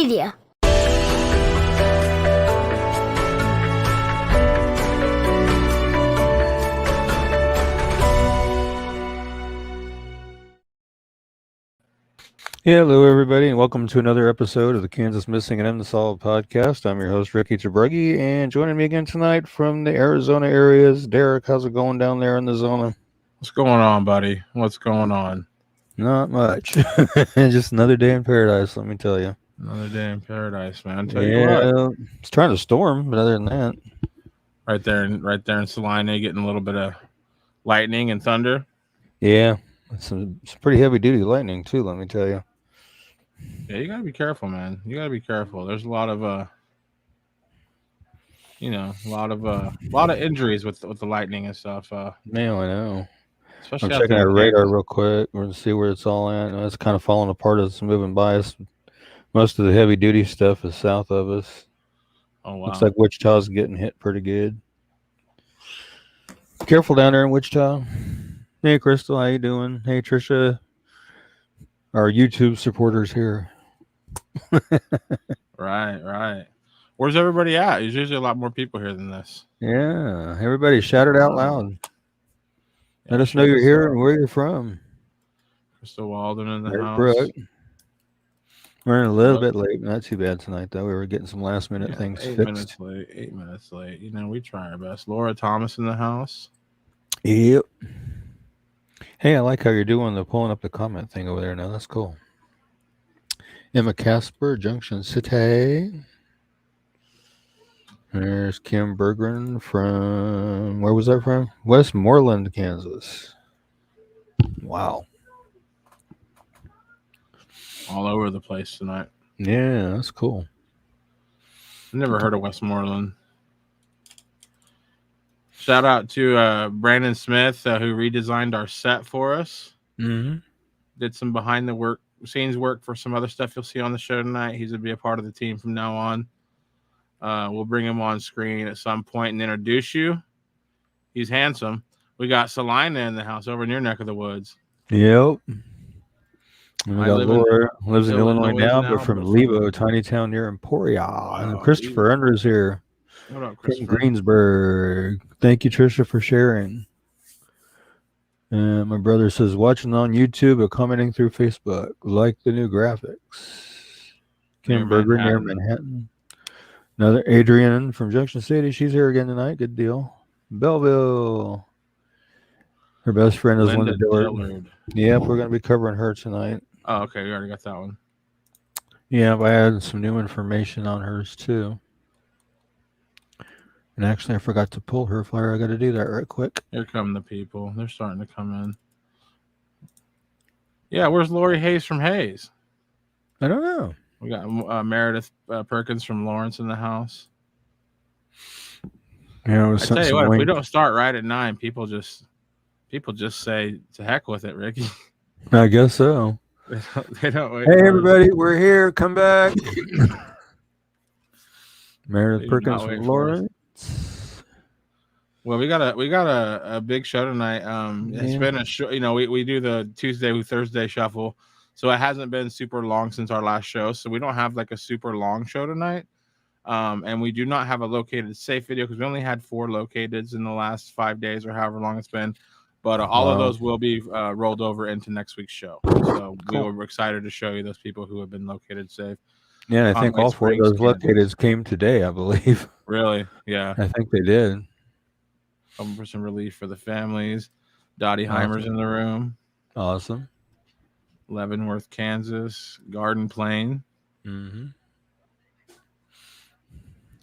media. Hello, everybody, and welcome to another episode of the Kansas Missing and Unsolved podcast. I'm your host, Ricky Chabruggy, and joining me again tonight from the Arizona areas, Derek. How's it going down there in the zona? What's going on, buddy? What's going on? Not much. Just another day in paradise, let me tell you. Another day in paradise, man. Tell you what. It's trying to storm, but other than that, right there in Salina, getting a little bit of lightning and thunder. Yeah, some pretty heavy duty lightning too. Let me tell you. Yeah, you gotta be careful, man. You gotta be careful. There's a lot of a lot of injuries with the lightning and stuff. Man, I know. Especially I'm checking our radar real quick. We're gonna see where it's all at. It's kind of falling apart as it's moving by us. Most of the heavy duty stuff is south of us. Oh wow! Looks like Wichita's getting hit pretty good. Careful down there in Wichita. Hey, Crystal, how you doing? Hey, Trisha. Our YouTube supporters here. Right. Where's everybody at? There's usually a lot more people here than this. Yeah, everybody shout it out loud. Let us know you're here and where you're from. Crystal Walden in the house. Brooke. We're running a little bit late. Not too bad tonight, though. We were getting some last minute things fixed. 8 minutes late. You know, we try our best. Laura Thomas in the house. Yep. Hey, I like how you're doing the pulling up the comment thing over there now. That's cool. Emma Casper, Junction City. There's Kim Berggren from, where was that from? Westmoreland, Kansas. Wow. All over the place tonight. Yeah, that's cool. Never heard of Westmoreland. Shout out to Brandon Smith, who redesigned our set for us. Mm-hmm. Did some behind the scenes work for some other stuff you'll see on the show tonight. He's going to be a part of the team from now on. We'll bring him on screen at some point and introduce you. He's handsome. We got Salina in the house over in your neck of the woods. Yep. And we got Laura, lives in Illinois now, but from Levo, tiny town near Emporia. And Christopher Under's here. What up, Christopher? From Greensburg. Thank you, Trisha, for sharing. And my brother says, watching on YouTube or commenting through Facebook. Like the new graphics. Kim Berger near Manhattan. Another Adrian from Junction City. She's here again tonight. Good deal. Belleville. Her best friend is Linda Dillard. Yep, we're going to be covering her tonight. Oh, okay. We already got that one. Yeah, I added some new information on hers, too. And actually, I forgot to pull her flyer. I got to do that right quick. Here come the people. They're starting to come in. Yeah, where's Lori Hayes from Hayes? I don't know. We got Meredith Perkins from Lawrence in the house. Yeah, I tell you what, if we don't start right at 9, people just say to heck with it, Ricky. I guess so. They don't wait. Hey, everybody, we're here. Come back. Meredith Perkins from Lawrence. Well, we got a big show tonight. It's been a show. We do the Tuesday Thursday shuffle, so it hasn't been super long since our last show. So we don't have like a super long show tonight. And we do not have a located safe video because we only had 4 locateds in the last 5 days or however long it's been. But all of those will be rolled over into next week's show. So we were excited to show you those people who have been located safe. Yeah, I think all 4 of those locateds came today, I believe. Really? Yeah. I think they did. Hoping for some relief for the families. Dottie Heimer's in the room. Awesome. Leavenworth, Kansas. Garden Plain. Mm-hmm.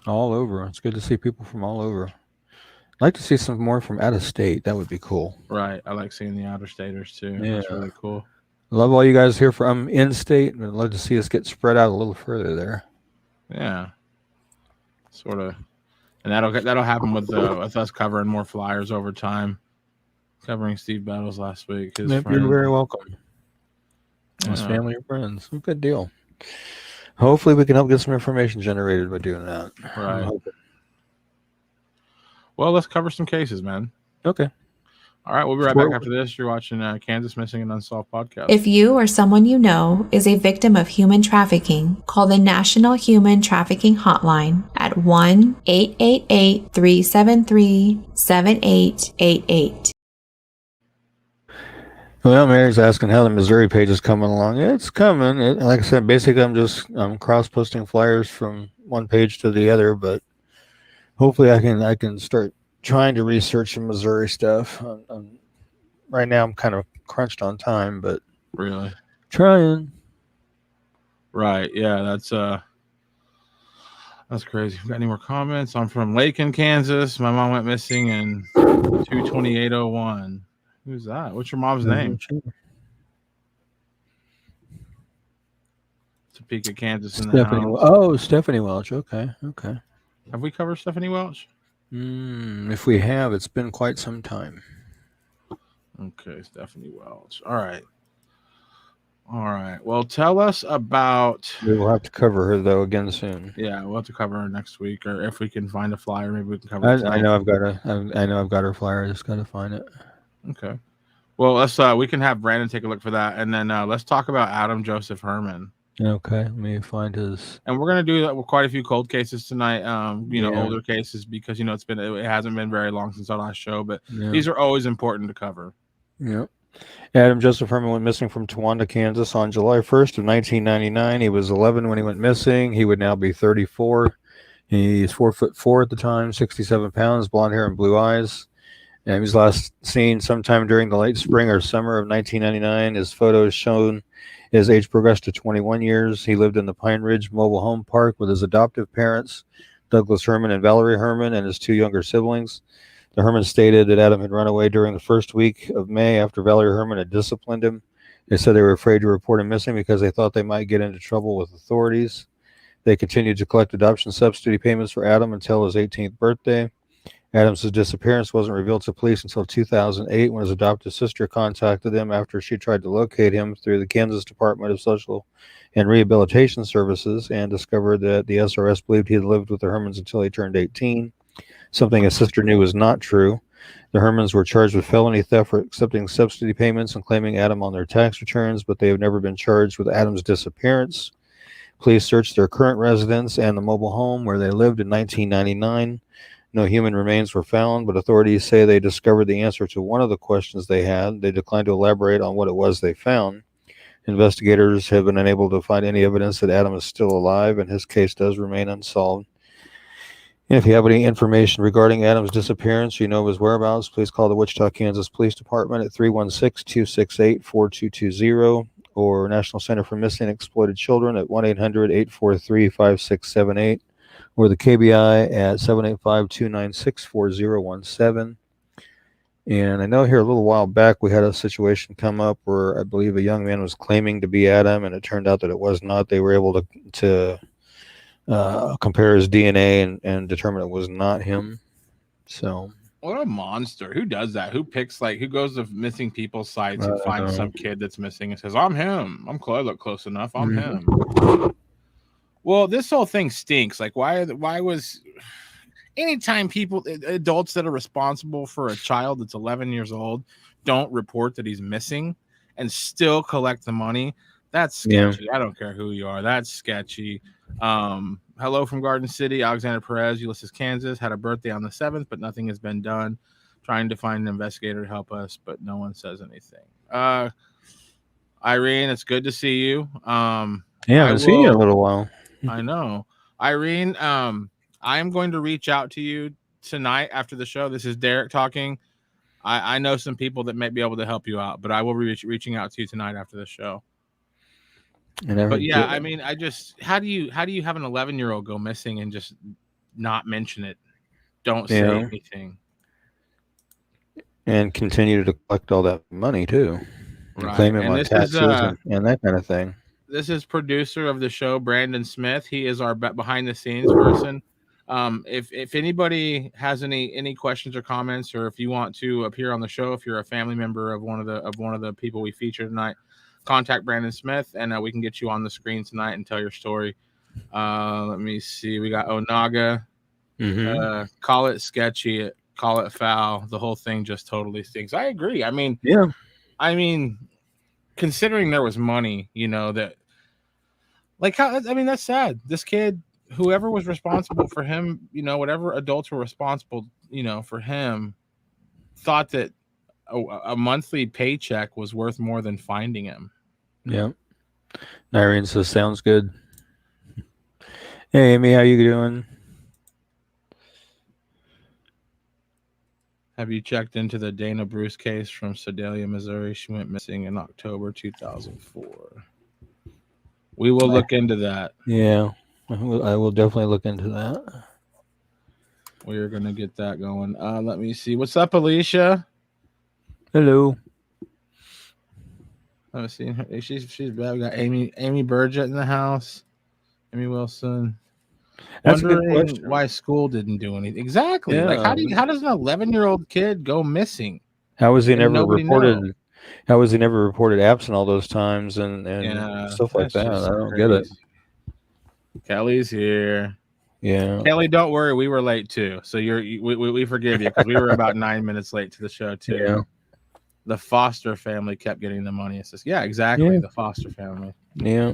All over. It's good to see people from all over. I'd like to see some more from out of state. That would be cool. Right. I like seeing the outer staters too. Yeah. That's really cool. Love all you guys here from in-state. I'd love to see us get spread out a little further there. Yeah. Sort of. And that'll happen with us covering more flyers over time. Covering Steve Battles last week. You're very welcome. His family and friends. Good deal. Hopefully we can help get some information generated by doing that. Right. Well, let's cover some cases, man. Okay. All right, we'll be right back after this. You're watching Kansas Missing and Unsolved podcast. If you or someone you know is a victim of human trafficking, call the National Human Trafficking Hotline at 1-888-373-7888. Well, Mary's asking how the Missouri page is coming along. It's coming. Like I said, basically I'm cross-posting flyers from one page to the other, but hopefully I can start trying to research some Missouri stuff. Right now I'm kind of crunched on time, but really trying. Right, yeah, that's crazy. Got any more comments? I'm from Lakin, Kansas. My mom went missing in 22801. Who's that? What's your mom's name? Topeka, Kansas. In Stephanie. The house. Oh, Stephanie Welch. Okay. Have we covered Stephanie Welch? If we have, it's been quite some time. Okay, Stephanie Welch. All right. Well, tell us about. We will have to cover her though again soon. Yeah, we'll have to cover her next week, or if we can find a flyer, maybe we can cover. I know I've got her flyer. I just got to find it. Okay. Well, let's we can have Brandon take a look for that, and then let's talk about Adam Joseph Herman. Okay, let me find his. And we're gonna do that with quite a few cold cases tonight. Older cases because it hasn't been very long since our last show, but these are always important to cover. Yep. Adam Joseph Herman went missing from Towanda, Kansas on July 1st of 1999. He was 11 when he went missing. He would now be 34. He's 4'4" at the time, 67 pounds, blonde hair and blue eyes. And he was last seen sometime during the late spring or summer of 1999. His photos shown his age progressed to 21 years. He lived in the Pine Ridge Mobile Home Park with his adoptive parents, Douglas Herman and Valerie Herman, and his two younger siblings. The Hermans stated that Adam had run away during the first week of May after Valerie Herman had disciplined him. They said they were afraid to report him missing because they thought they might get into trouble with authorities. They continued to collect adoption subsidy payments for Adam until his 18th birthday. Adam's disappearance wasn't revealed to police until 2008 when his adoptive sister contacted them after she tried to locate him through the Kansas Department of Social and Rehabilitation Services and discovered that the SRS believed he had lived with the Hermans until he turned 18. Something his sister knew was not true. The Hermans were charged with felony theft for accepting subsidy payments and claiming Adam on their tax returns, but they have never been charged with Adam's disappearance. Police searched their current residence and the mobile home where they lived in 1999. No human remains were found, but authorities say they discovered the answer to one of the questions they had. They declined to elaborate on what it was they found. Investigators have been unable to find any evidence that Adam is still alive, and his case does remain unsolved. And if you have any information regarding Adam's disappearance, of his whereabouts, please call the Wichita, Kansas Police Department at 316-268-4220 or National Center for Missing and Exploited Children at 1-800-843-5678 or the KBI at 785-296-4017. And I know here a little while back we had a situation come up where I believe a young man was claiming to be Adam, and it turned out that it was not. They were able to compare his DNA and determine it was not him. So what a monster! Who does that? Who picks who goes to missing people sites and finds some kid that's missing and says, "I'm him. I look close enough. I'm him." Well, this whole thing stinks. Why was anytime adults that are responsible for a child that's 11 years old don't report that he's missing and still collect the money? That's sketchy. Yeah. I don't care who you are. That's sketchy. Hello from Garden City. Alexander Perez, Ulysses, Kansas, had a birthday on the 7th, but nothing has been done. Trying to find an investigator to help us, but no one says anything. Irene, it's good to see you. I haven't seen you in a little while. I know. Irene, I am going to reach out to you tonight after the show. This is Derek talking. I know some people that may be able to help you out, but I will be reaching out to you tonight after the show. But yeah, I mean, how do you have an 11-year-old go missing and just not mention it? Don't say anything. And continue to collect all that money too. And claim him on taxes and that kind of thing. This is producer of the show, Brandon Smith. He is our behind the scenes person. If anybody has any questions or comments, or if you want to appear on the show, if you're a family member of one of the people we feature tonight, contact Brandon Smith and we can get you on the screen tonight and tell your story. Let me see. We got Onaga. Call it sketchy. call it foul. The whole thing just totally stinks. I agree. I mean, considering there was money, that like how, I mean, that's sad. This kid, whoever was responsible for him, whatever adults were responsible, for him, thought that a monthly paycheck was worth more than finding him. Yeah. Irene says, sounds good. Hey, Amy, how you doing? Have you checked into the Dana Bruce case from Sedalia, Missouri? She went missing in October 2004. We will look into that. Yeah, I will definitely look into that. We're going to get that going. Let me see. What's up, Alicia? Hello. I haven't seen her. She's bad. We got Amy Burgett in the house. Amy Wilson. That's a good Wondering question. why school didn't do anything. Exactly. Yeah. Like how does an 11-year-old kid go missing? How was he And never nobody reported? knows? How was he never reported absent all those times and stuff like that's that? just I don't get it. crazy. Kelly's here. Yeah. Kelly, don't worry. We were late too, so we forgive you because we were about 9 minutes late to the show too. Yeah. The Foster family kept getting the money. It's just, yeah, exactly. Yeah. The Foster family. Yeah.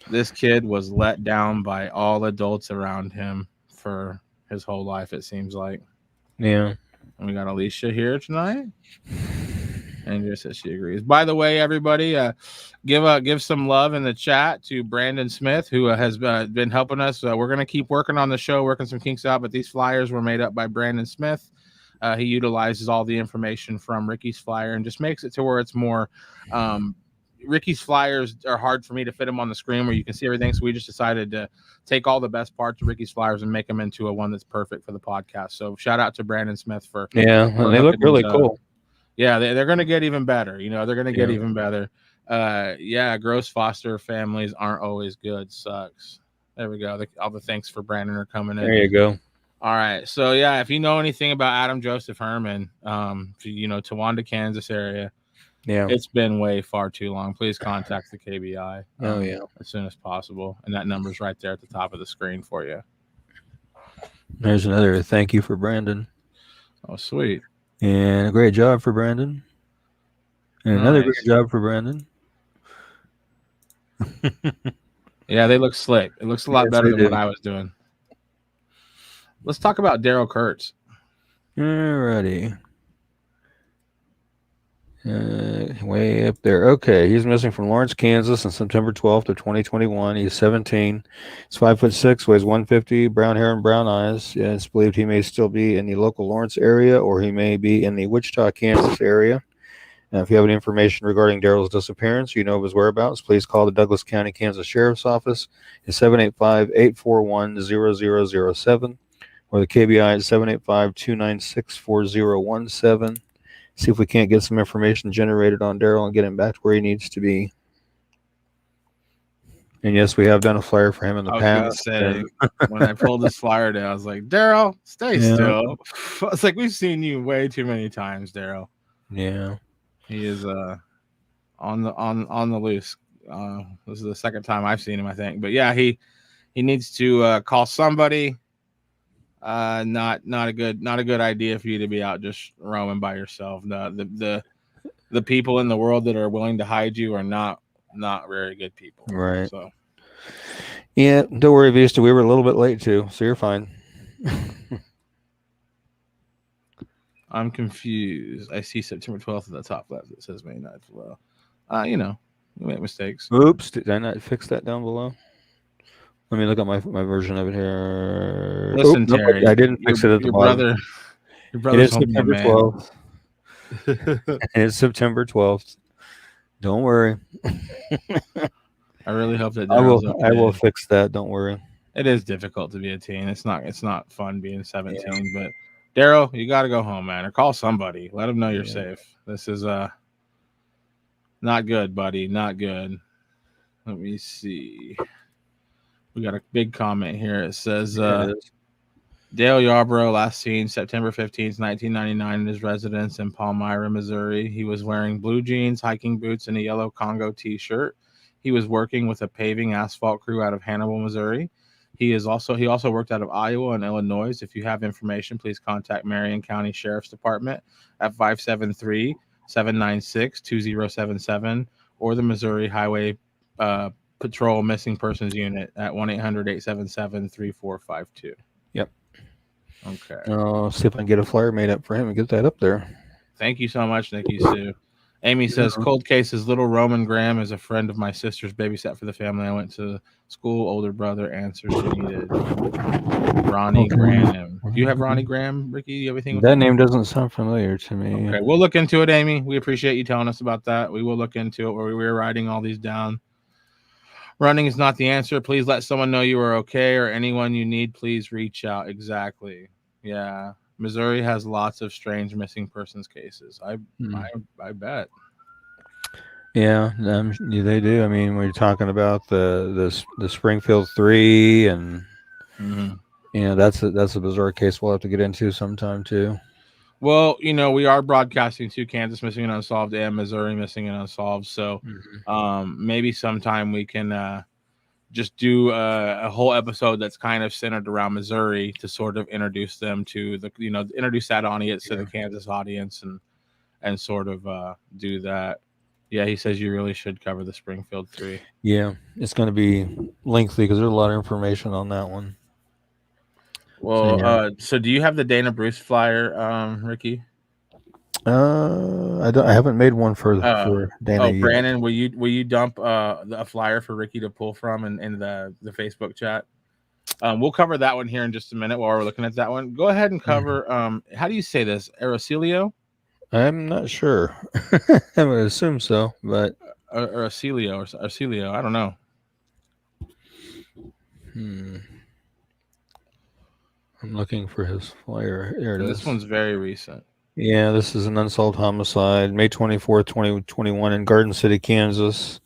This kid was let down by all adults around him for his whole life, it seems like. Yeah. And we got Alicia here tonight. Andrea says she agrees. By the way, everybody, give some love in the chat to Brandon Smith, who has been helping us. We're going to keep working on the show, working some kinks out, but these flyers were made up by Brandon Smith. He utilizes all the information from Ricky's flyer and just makes it to where it's more Ricky's flyers are hard for me to fit them on the screen where you can see everything. So we just decided to take all the best parts of Ricky's flyers and make them into a one that's perfect for the podcast. So shout out to Brandon Smith for they look really cool. Yeah, they're going to get even better. They're going to get even better. Gross foster families aren't always good. Sucks. There we go. All the thanks for Brandon are coming in. There you go. All right. So, yeah, if you know anything about Adam Joseph Herman, Towanda, Kansas area, it's been way far too long. Please contact the KBI as soon as possible. And that number's right there at the top of the screen for you. There's another thank you for Brandon. Oh, sweet. And a great job for Brandon. And another great job for Brandon. Yeah, they look slick. It looks a lot better than what I was doing. Let's talk about Daryl Kurtz. Alrighty. Way up there. Okay, he's missing from Lawrence, Kansas on September 12th of 2021. He's 17. He's 5'6", weighs 150, brown hair and brown eyes. Yeah, it's believed he may still be in the local Lawrence area or he may be in the Wichita, Kansas area. Now, if you have any information regarding Daryl's disappearance, you know of his whereabouts, please call the Douglas County, Kansas Sheriff's Office at 785-841-0007 or the KBI at 785-296-4017. See if we can't get some information generated on Daryl and get him back to where he needs to be. And yes, we have done a flyer for him in the past. When I pulled this flyer down, I was like, Daryl, stay still. It's like we've seen you way too many times, Daryl. Yeah. He is on the loose. This is the second time I've seen him, I think. But yeah, he needs to call somebody. Not a good idea for you to be out just roaming by yourself. The people in the world that are willing to hide you are not very good people. Right. So yeah, don't worry, Vista. We were a little bit late too, so you're fine. I'm confused. I see September 12th at the top left. It says May 9th below. We make mistakes. Oops, did I not fix that down below? Let me look at my version of it here. Listen, Terry, I didn't fix it at the bottom. Your brother. It is September 12th. It's September 12th. Don't worry. I really hope that I will fix that. Don't worry. It is difficult to be a teen. It's not fun being 17. Yeah. But Daryl, you got to go home, man, or call somebody. Let them know you're safe. This is not good, buddy. Not good. Let me see. We got a big comment here. It says Dale Yarbrough last seen September 15th, 1999 in his residence in Palmyra, Missouri. He was wearing blue jeans, hiking boots, and a yellow Congo t-shirt. He was working with a paving asphalt crew out of Hannibal, Missouri. He also worked out of Iowa and Illinois. If you have information, please contact Marion County Sheriff's Department at 573-796-2077 or the Missouri Highway Patrol Missing Persons Unit at 1-800-877-3452. Yep. Okay. I'll see if I can get a flyer made up for him and get that up there. Thank you so much, Nikki Sue. Amy says, cold cases, little Roman Graham is a friend of my sister's, babysat for the family. I went to school, older brother, answers she needed. Ronnie Graham. Do you have Ronnie Graham, Ricky? Do you have anything with that name doesn't sound familiar to me. Okay, we'll look into it, Amy. We appreciate you telling us about that. We will look into it. We're writing all these down. Running is not the answer. Please let someone know you are okay, or anyone you need, please reach out. Exactly. Yeah. Missouri has lots of strange missing persons cases. I bet. Yeah, they do. I mean, we're talking about the Springfield 3, and that's a bizarre case we'll have to get into sometime too. Well, we are broadcasting to Kansas Missing and Unsolved and Missouri Missing and Unsolved, so maybe sometime we can just do a whole episode that's kind of centered around Missouri to sort of introduce them to introduce that audience to the Kansas audience and sort of do that. Yeah, he says you really should cover the Springfield 3. Yeah, it's going to be lengthy because there's a lot of information on that one. Well, so do you have the Dana Bruce flyer, Ricky? I haven't made one for Dana yet. Brandon, will you dump a flyer for Ricky to pull from in the Facebook chat? We'll cover that one here in just a minute while we're looking at that one. Go ahead and cover. How do you say this? Aracilio? I'm not sure. I would assume so, but Aracilio. I don't know. I'm looking for his flyer. Here it is. This one's very recent. Yeah, this is an unsolved homicide, May 24th, 2021 in Garden City, Kansas.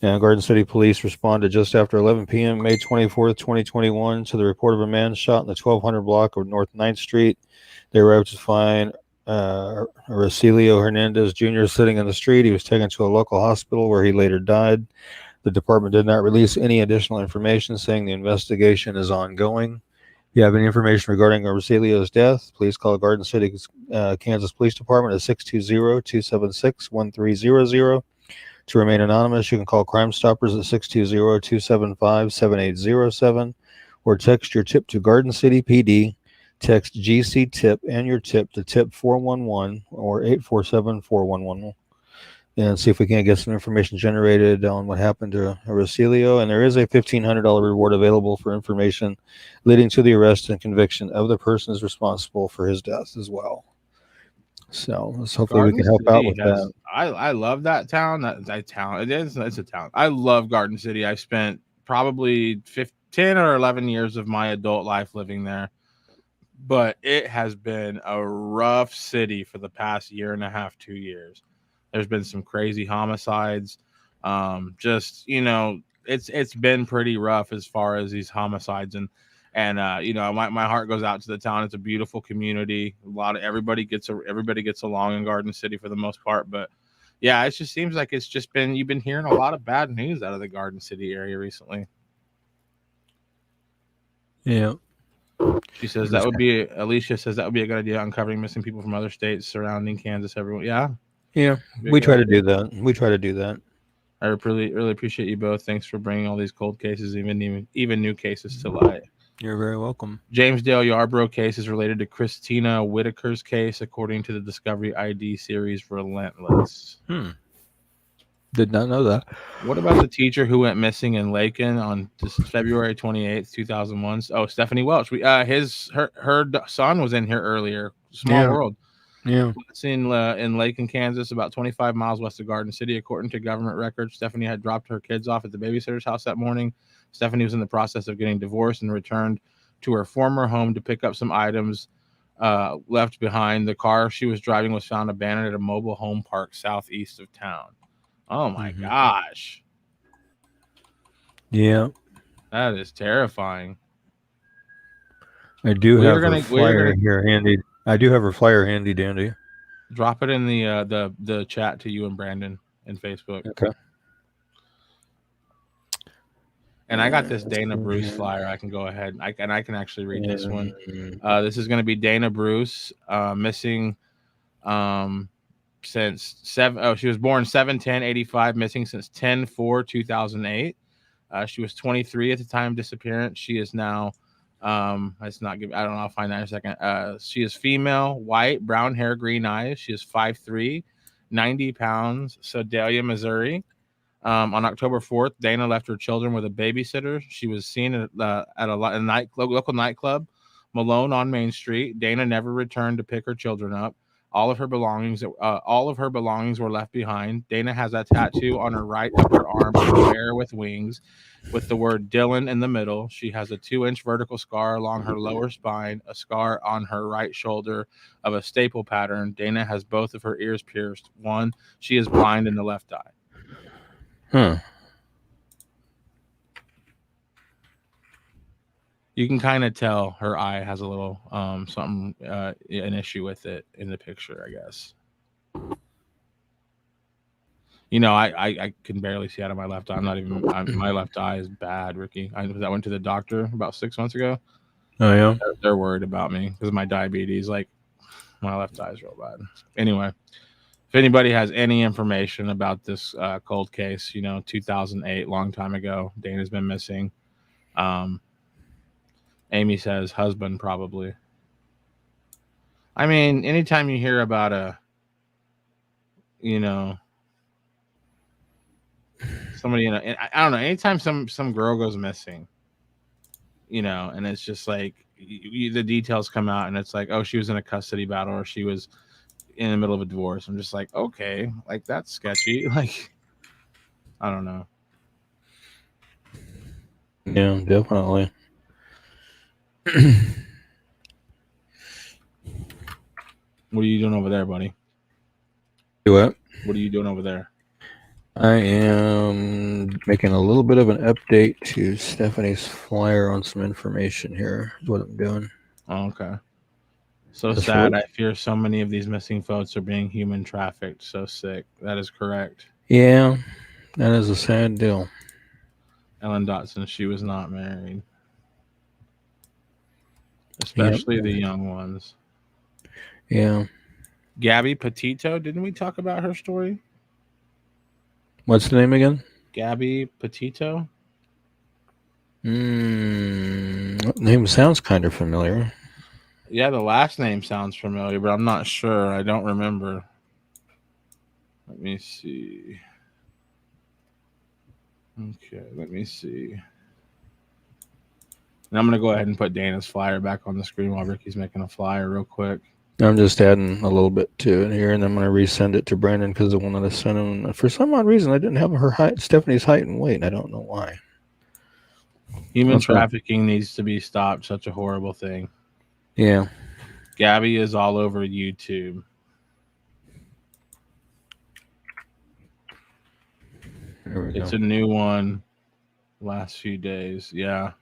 Garden City police responded just after 11 p.m. May 24th, 2021 to the report of a man shot in the 1200 block of North 9th Street. They arrived to find Aracilio Hernandez Jr. sitting in the street. He was taken to a local hospital where he later died. The department did not release any additional information, saying the investigation is ongoing. If you have any information regarding Aracilio's death, please call Garden City, Kansas Police Department at 620-276-1300. To remain anonymous, you can call Crime Stoppers at 620-275-7807 or text your tip to Garden City PD. Text GC tip and your tip to tip 411 or 847-4111 and see if we can get some information generated on what happened to Aracilio. And there is a $1,500 reward available for information leading to the arrest and conviction of the persons responsible for his death as well. So hopefully we can help out with that. I love that town. That town. It's a town. I love Garden City. I spent probably 10 or 11 years of my adult life living there. But it has been a rough city for the past year and a half, 2 years. There's been some crazy homicides. It's been pretty rough as far as these homicides and my heart goes out to the town. It's a beautiful community. Everybody gets along in Garden City for the most part. But yeah, it just seems like you've been hearing a lot of bad news out of the Garden City area recently. Yeah. Alicia says that would be a good idea, uncovering missing people from other states surrounding Kansas. Everyone. Yeah, we try to do that. I really, really appreciate you both. Thanks for bringing all these cold cases, even new cases to light. You're very welcome. James Dale Yarbrough case is related to Christina Whitaker's case, according to the Discovery ID series Relentless. Did not know that. What about the teacher who went missing in Lakin on February 28th, 2001? Oh, Stephanie Welch. Her son was in here earlier. Small world. Yeah. It's in Lakin, Kansas, about 25 miles west of Garden City. According to government records, Stephanie had dropped her kids off at the babysitter's house that morning. Stephanie was in the process of getting divorced and returned to her former home to pick up some items left behind. The car she was driving was found abandoned at a mobile home park southeast of town. Oh my gosh. Yeah. That is terrifying. I do have a flyer here handy. I do have her flyer handy dandy. Drop it in the chat to you and Brandon in Facebook. Okay. And I got this Dana Bruce flyer. I can go ahead. I can actually read this one. This is going to be Dana Bruce, missing since 7. Oh, she was born 7/10/85, missing since 10/4/2008. She was 23 at the time of disappearance. She is now, let's not give. I don't know. I'll find that in a second. She is female, white, brown hair, green eyes. She is 5'3", 90 pounds. Sedalia, Missouri. On October 4th, Dana left her children with a babysitter. She was seen at a local nightclub, Malone on Main Street. Dana never returned to pick her children up. All of her belongings were left behind. Dana has a tattoo on her right upper arm of a bear with wings, with the word Dylan in the middle. She has a 2-inch vertical scar along her lower spine, a scar on her right shoulder of a staple pattern. Dana has both of her ears pierced. One, she is blind in the left eye. You can kind of tell her eye has a little something, an issue with it in the picture, I guess. You know, I can barely see out of my left eye. My left eye is bad, Ricky. I went to the doctor about 6 months ago. Oh yeah, they're worried about me because of my diabetes. Like, my left eye is real bad. Anyway. If anybody has any information about this cold case, 2008, long time ago, Dana's been missing. Amy says husband, probably. I mean, anytime you hear about somebody, I don't know, anytime some girl goes missing, and it's just like the details come out and it's like, oh, she was in a custody battle or she was in the middle of a divorce. I'm just like, okay, like that's sketchy. Like, I don't know. Yeah, definitely. What are you doing over there, buddy? Do what? What are you doing over there? I am making a little bit of an update to Stephanie's flyer on some information here. Is what I'm doing. Oh, okay. So that's sad. I fear so many of these missing folks are being human trafficked. So sick. That is correct. Yeah, that is a sad deal. Ellen Dotson, she was not married. Especially the young ones. Yeah. Gabby Petito, didn't we talk about her story? What's the name again? Gabby Petito. Name sounds kind of familiar. Yeah, the last name sounds familiar, but I'm not sure. I don't remember. Let me see. Okay, let me see. And I'm going to go ahead and put Dana's flyer back on the screen while Ricky's making a flyer real quick. I'm just adding a little bit to it here, and I'm going to resend it to Brandon because the one that I sent him, for some odd reason, I didn't have her height, Stephanie's height and weight. I don't know why. Human trafficking needs to be stopped. Such a horrible thing. Yeah. Gabby is all over YouTube. It's a new one. Last few days. Yeah.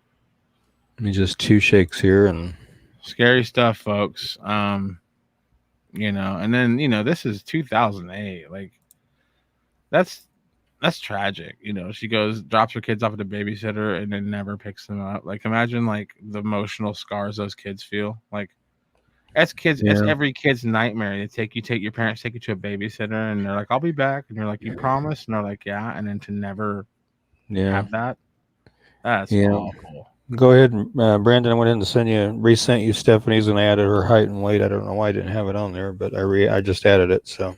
Let me just 2 shakes here and scary stuff, folks. And then, this is 2008. Like, that's tragic. She drops her kids off at a babysitter and then never picks them up. Like, imagine like the emotional scars those kids feel. Like, as kids, it's every kid's nightmare. Your parents take you to a babysitter and they're like, I'll be back. And you're like, you promise? And they're like, yeah. And then to never have that. That's awful. Go ahead, Brandon. I went in to resent you Stephanie's, and I added her height and weight. I don't know why I didn't have it on there, but I just added it. So,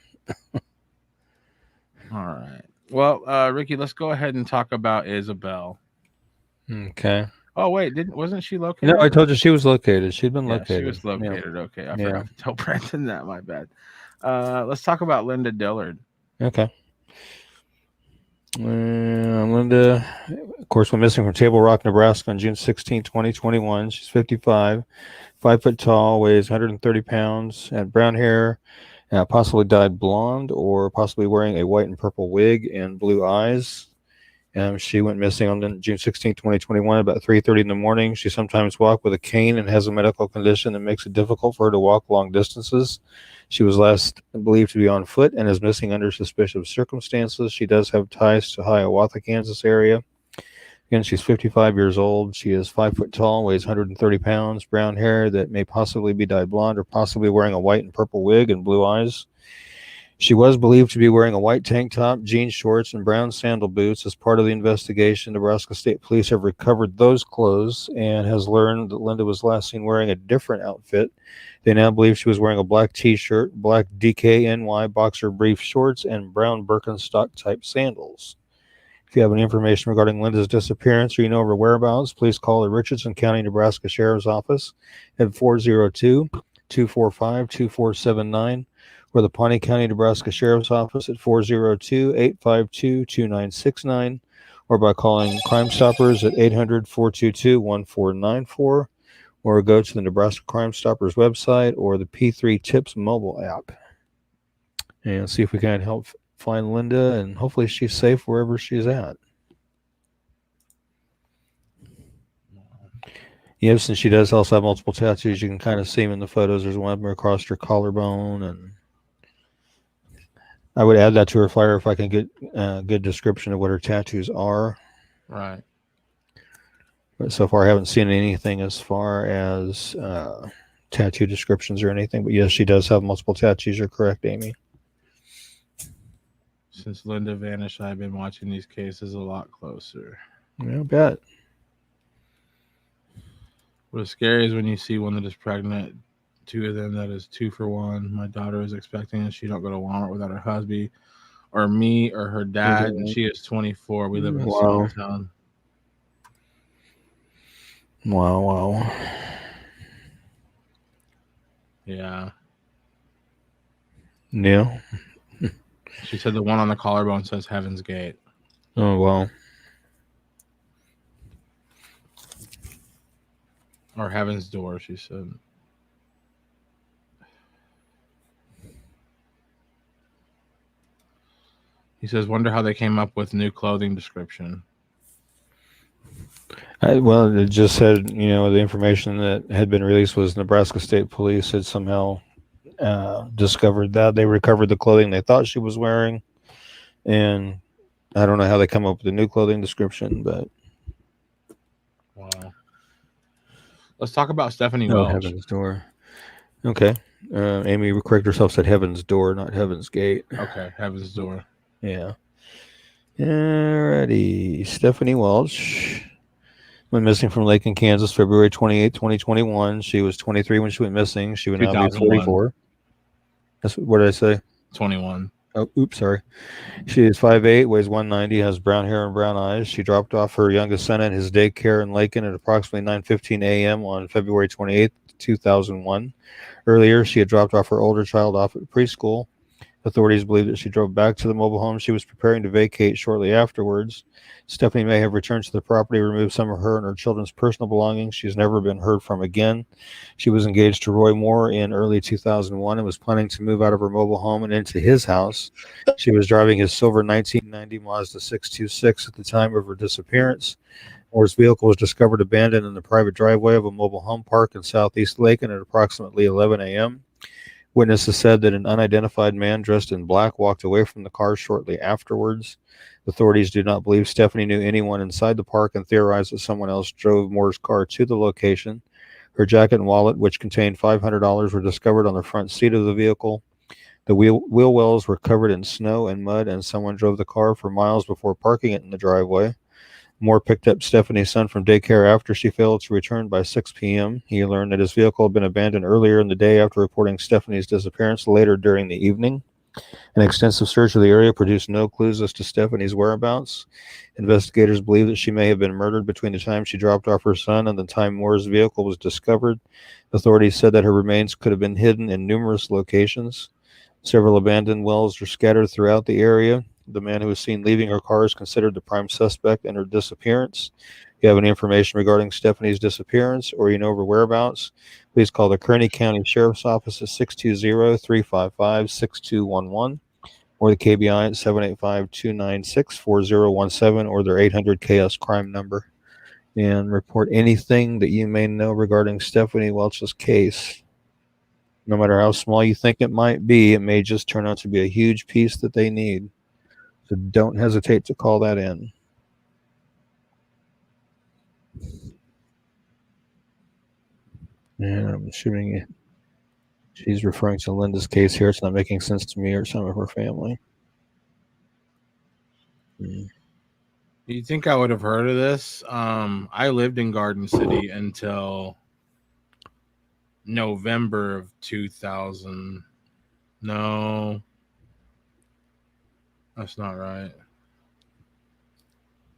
all right. Well, Ricky, let's go ahead and talk about Isabel. Okay. Oh wait, wasn't she located? No, I told you she was located. She'd been located. She was located. Yeah. Okay, I forgot to tell Brandon that. My bad. Let's talk about Linda Dillard. Okay. Linda, of course, went missing from Table Rock, Nebraska on June 16, 2021. She's 55, 5 foot tall, weighs 130 pounds, had brown hair, possibly dyed blonde, or possibly wearing a white and purple wig and blue eyes. She went missing on June 16, 2021, about 3:30 in the morning. She sometimes walked with a cane and has a medical condition that makes it difficult for her to walk long distances. She was last believed to be on foot and is missing under suspicious circumstances. She does have ties to Hiawatha, Kansas area. Again, she's 55 years old. She is 5 foot tall, weighs 130 pounds, brown hair that may possibly be dyed blonde, or possibly wearing a white and purple wig and blue eyes. She was believed to be wearing a white tank top, jean shorts, and brown sandal boots. As part of the investigation, Nebraska State Police have recovered those clothes and has learned that Linda was last seen wearing a different outfit. They now believe she was wearing a black t-shirt, black DKNY boxer brief shorts, and brown Birkenstock-type sandals. If you have any information regarding Linda's disappearance or you know of her whereabouts, please call the Richardson County, Nebraska Sheriff's Office at 402-245-2479 or the Pawnee County, Nebraska Sheriff's Office at 402-852-2969 or by calling Crime Stoppers at 800-422-1494 or go to the Nebraska Crime Stoppers website or the P3 Tips mobile app and see if we can help find Linda, and hopefully she's safe wherever she's at. Yes, and she does also have multiple tattoos. You can kind of see them in the photos. There's one of them across her collarbone, and I would add that to her flyer if I can get a good description of what her tattoos are. Right. But so far, I haven't seen anything as far as tattoo descriptions or anything. But yes, she does have multiple tattoos. You're correct, Amy. Since Linda vanished, I've been watching these cases a lot closer. Yeah, I bet. What is scary is when you see one that is pregnant, two of them that is 2 for 1. My daughter is expecting, and she don't go to Walmart without her husband or me or her dad, and she is 24. We live in a small town. Wow. Yeah. Yeah. She said the one on the collarbone says Heaven's Gate. Oh, wow. Or Heaven's Door, she said. He says, wonder how they came up with new clothing description. Well, it just said, the information that had been released was Nebraska State Police had somehow discovered that. They recovered the clothing they thought she was wearing. And I don't know how they come up with a new clothing description, but. Wow. Let's talk about Stephanie Welch. Heaven's Door. Okay. Amy correct herself, said Heaven's Door, not Heaven's Gate. Okay, Heaven's Door. Yeah. Alrighty. Stephanie Welch went missing from Lake in Kansas, February 28, 2021. She was 23 when she went missing. She would now be 44. What did I say? 21. Oh, oops, sorry. She is 5'8", weighs 190, has brown hair and brown eyes. She dropped off her youngest son at his daycare in Lakin at approximately 9:15 a.m. on February 28, 2001. Earlier, she had dropped off her older child off at preschool. Authorities believe that she drove back to the mobile home she was preparing to vacate shortly afterwards. Stephanie may have returned to the property, removed some of her and her children's personal belongings. She's never been heard from again. She was engaged to Roy Moore in early 2001 and was planning to move out of her mobile home and into his house. She was driving his silver 1990 Mazda 626 at the time of her disappearance. Moore's vehicle was discovered abandoned in the private driveway of a mobile home park in southeast Lakin at approximately 11 a.m. Witnesses said that an unidentified man dressed in black walked away from the car shortly afterwards. Authorities do not believe Stephanie knew anyone inside the park and theorized that someone else drove Moore's car to the location. Her jacket and wallet, which contained $500, were discovered on the front seat of the vehicle. The wheel wells were covered in snow and mud, and someone drove the car for miles before parking it in the driveway. Moore picked up Stephanie's son from daycare after she failed to return by 6 p.m. He learned that his vehicle had been abandoned earlier in the day after reporting Stephanie's disappearance later during the evening. An extensive search of the area produced no clues as to Stephanie's whereabouts. Investigators believe that she may have been murdered between the time she dropped off her son and the time Moore's vehicle was discovered. Authorities said that her remains could have been hidden in numerous locations. Several abandoned wells are scattered throughout the area. The man who was seen leaving her car is considered the prime suspect in her disappearance. If you have any information regarding Stephanie's disappearance or you know her whereabouts, please call the Kearney County Sheriff's Office at 620-355-6211 or the KBI at 785-296-4017 or their 800-KS crime number and report anything that you may know regarding Stephanie Welch's case. No matter how small you think it might be, it may just turn out to be a huge piece that they need. So don't hesitate to call that in. Yeah, I'm assuming she's referring to Linda's case here. It's not making sense to me or some of her family. You think I would have heard of this? I lived in Garden City until November of 2000. No, that's not right.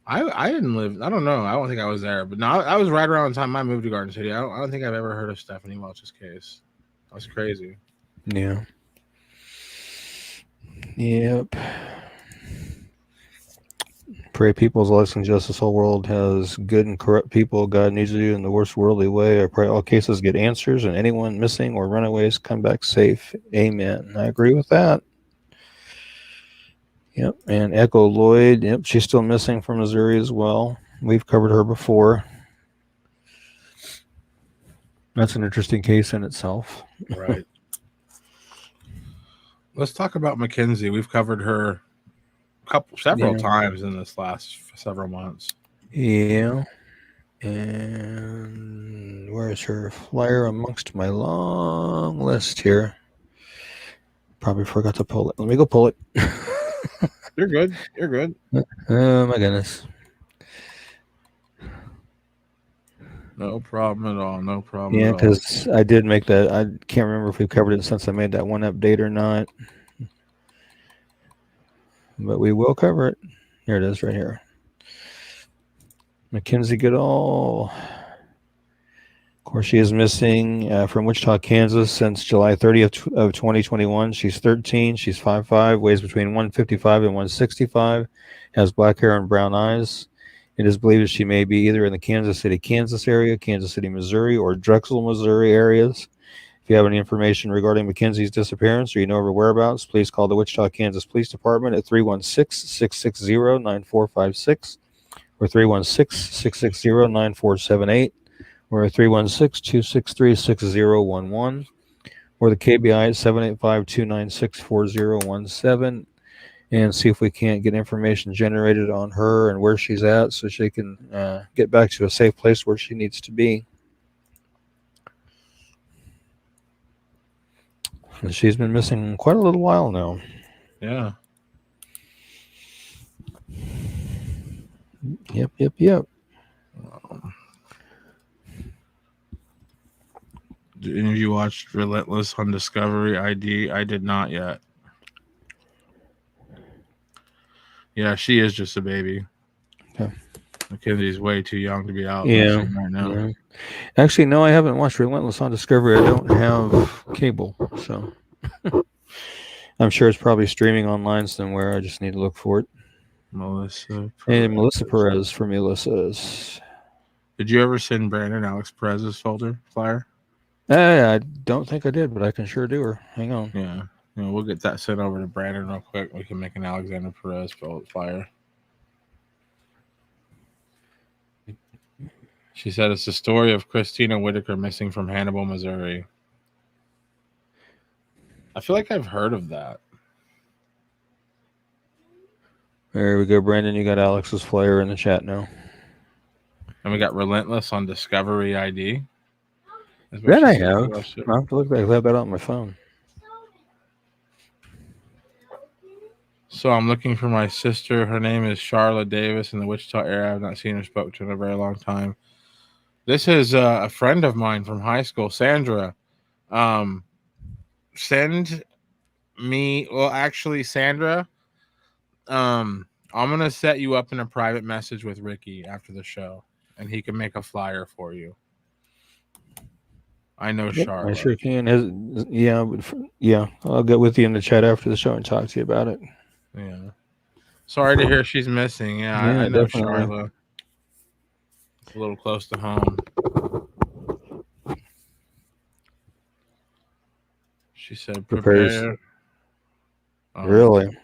I didn't live. I don't know. I don't think I was there, but no, I was right around the time I moved to Garden City. I don't think I've ever heard of Stephanie Welch's case. That's crazy. Yeah. Yep. Pray people's lives and justice. Whole world has good and corrupt people. God needs you in the worst worldly way. I pray all cases get answers and anyone missing or runaways come back safe. Amen. I agree with that. Yep. And Echo Lloyd. Yep. She's still missing from Missouri as well. We've covered her before. That's an interesting case in itself. Right. Let's talk about Mackenzie. We've covered her several times in this last several months. Yeah. And where's her flyer amongst my long list here? Probably forgot to pull it. Let me go pull it. You're good. You're good. Oh my goodness. No problem at all. No problem. Yeah, because I did make that. I can't remember if we covered it since I made that one update or not. But we will cover it. Here it is right here. Mackenzie Goodall. Of course, she is missing from Wichita, Kansas since July 30th of 2021. She's 13. She's 5'5", weighs between 155 and 165, has black hair and brown eyes. It is believed that she may be either in the Kansas City, Kansas area, Kansas City, Missouri, or Drexel, Missouri areas. If you have any information regarding Mackenzie's disappearance or you know of her whereabouts, please call the Wichita, Kansas Police Department at 316-660-9456 or 316-660-9478 or 316-263-6011 or the KBI at 785-296-4017 and see if we can't get information generated on her and where she's at so she can get back to a safe place where she needs to be. And she's been missing quite a little while now. Yeah. Yep. Did any of you watch Relentless on Discovery ID? I did not yet. Yeah, she is just a baby. Okay. Mackenzie's way too young to be out right now. Yeah. Actually, no, I haven't watched Relentless on Discovery. I don't have cable, so I'm sure it's probably streaming online somewhere. I just need to look for it. Melissa Perez for Melissa's. Did you ever send Brandon Alex Perez's flyer? I don't think I did, but I can sure do her. Hang on. Yeah. We'll get that sent over to Brandon real quick. We can make an Alexander Perez flyer. She said it's the story of Christina Whitaker missing from Hannibal, Missouri. I feel like I've heard of that. There we go, Brandon. You got Alex's flyer in the chat now. And we got Relentless on Discovery ID. That I have. I'll have to look back. I have that on my phone. So I'm looking for my sister. Her name is Charlotte Davis in the Wichita area. I've not seen her, spoke to her in a very long time. This is a friend of mine from high school, Sandra. Send me. Well, actually, Sandra. I'm gonna set you up in a private message with Ricky after the show, and he can make a flyer for you. I know Charlotte. I sure can. I'll get with you in the chat after the show and talk to you about it. Yeah. Sorry to hear she's missing. Yeah, I know definitely. Charlotte. It's a little close to home. She said prepare. Really?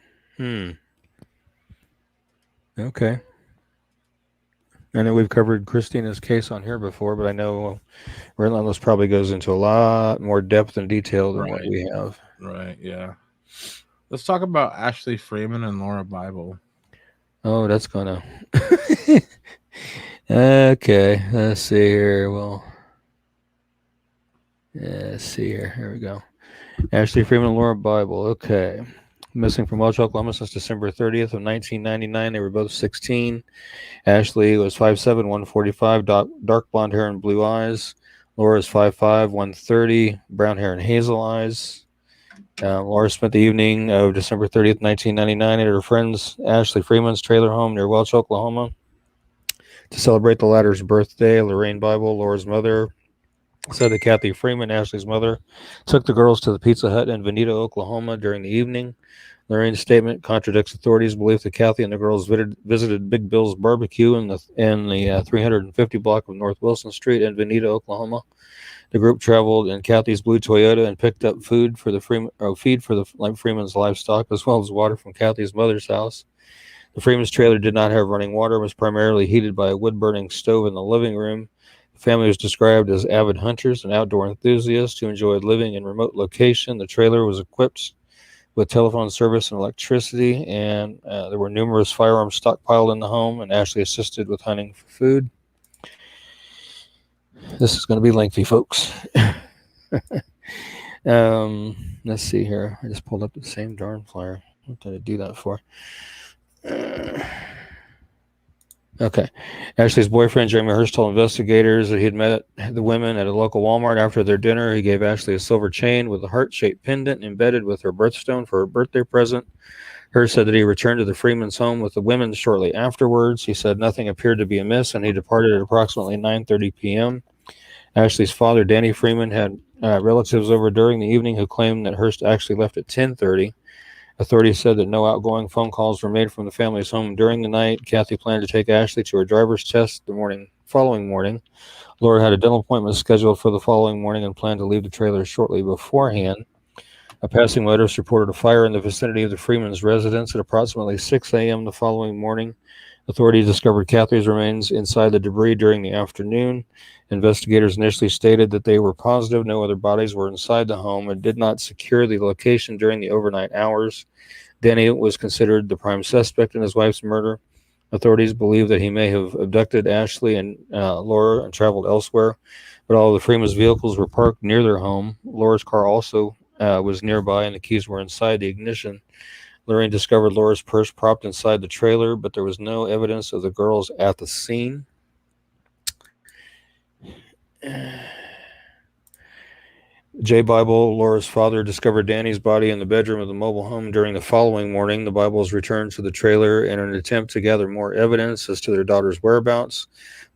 Okay. I know we've covered Christina's case on here before, but I know Relentless probably goes into a lot more depth and detail than what we have. Right, yeah. Let's talk about Ashley Freeman and Laura Bible. Oh, that's gonna. Okay, let's see here. Well, Let's see here. Here we go. Ashley Freeman and Laura Bible. Okay. Missing from Welch, Oklahoma since December 30th of 1999. They were both 16. Ashley was 5'7", 145, dark blonde hair and blue eyes. Laura is 5'5", 130, brown hair and hazel eyes. Laura spent the evening of December 30th, 1999 at her friend's Ashley Freeman's trailer home near Welch, Oklahoma to celebrate the latter's birthday. Lorraine Bible, Laura's mother, said that Kathy Freeman, Ashley's mother, took the girls to the Pizza Hut in Veneta, Oklahoma during the evening. Lorraine's statement contradicts authorities' belief that Kathy and the girls visited Big Bill's Barbecue in the 350 block of North Wilson Street in Veneta, Oklahoma. The group traveled in Kathy's blue Toyota and picked up feed for the Freeman's livestock, as well as water from Kathy's mother's house. The Freeman's trailer did not have running water and was primarily heated by a wood-burning stove in the living room. The family was described as avid hunters and outdoor enthusiasts who enjoyed living in remote location. The trailer was equipped with telephone service and electricity, and there were numerous firearms stockpiled in the home, and Ashley assisted with hunting for food. This is going to be lengthy, folks. Let's see here. I just pulled up the same darn flyer. What did I do that for? Okay. Ashley's boyfriend, Jeremy Hurst, told investigators that he had met the women at a local Walmart after their dinner. He gave Ashley a silver chain with a heart-shaped pendant embedded with her birthstone for her birthday present. Hurst said that he returned to the Freeman's home with the women shortly afterwards. He said nothing appeared to be amiss, and he departed at approximately 9:30 p.m. Ashley's father, Danny Freeman, had relatives over during the evening who claimed that Hurst actually left at 10:30. Authorities said that no outgoing phone calls were made from the family's home during the night. Kathy planned to take Ashley to her driver's test the following morning. Laura had a dental appointment scheduled for the following morning and planned to leave the trailer shortly beforehand. A passing motorist reported a fire in the vicinity of the Freeman's residence at approximately 6 a.m. the following morning. Authorities discovered Kathy's remains inside the debris during the afternoon. Investigators initially stated that they were positive no other bodies were inside the home and did not secure the location during the overnight hours. Danny was considered the prime suspect in his wife's murder. Authorities believe that he may have abducted Ashley and Laura and traveled elsewhere, but all of the Freeman's vehicles were parked near their home. Laura's car also was nearby, and the keys were inside the ignition. Lorraine discovered Laura's purse propped inside the trailer, but there was no evidence of the girls at the scene. Jay Bible, Laura's father, discovered Danny's body in the bedroom of the mobile home during the following morning. The Bibles returned to the trailer in an attempt to gather more evidence as to their daughter's whereabouts.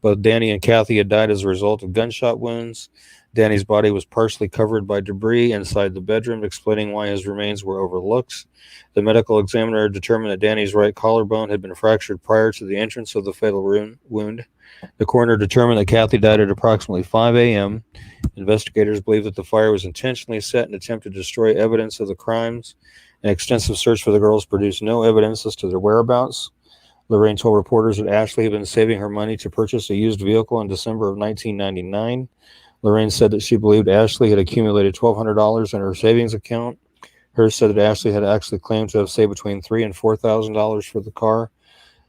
Both Danny and Kathy had died as a result of gunshot wounds. Danny's body was partially covered by debris inside the bedroom, explaining why his remains were overlooked. The medical examiner determined that Danny's right collarbone had been fractured prior to the entrance of the fatal wound. The coroner determined that Kathy died at approximately 5 a.m. Investigators believe that the fire was intentionally set in an attempt to destroy evidence of the crimes. An extensive search for the girls produced no evidence as to their whereabouts. Lorraine told reporters that Ashley had been saving her money to purchase a used vehicle in December of 1999. Lorraine said that she believed Ashley had accumulated $1,200 in her savings account. Hurst said that Ashley had actually claimed to have saved between $3,000 and $4,000 for the car.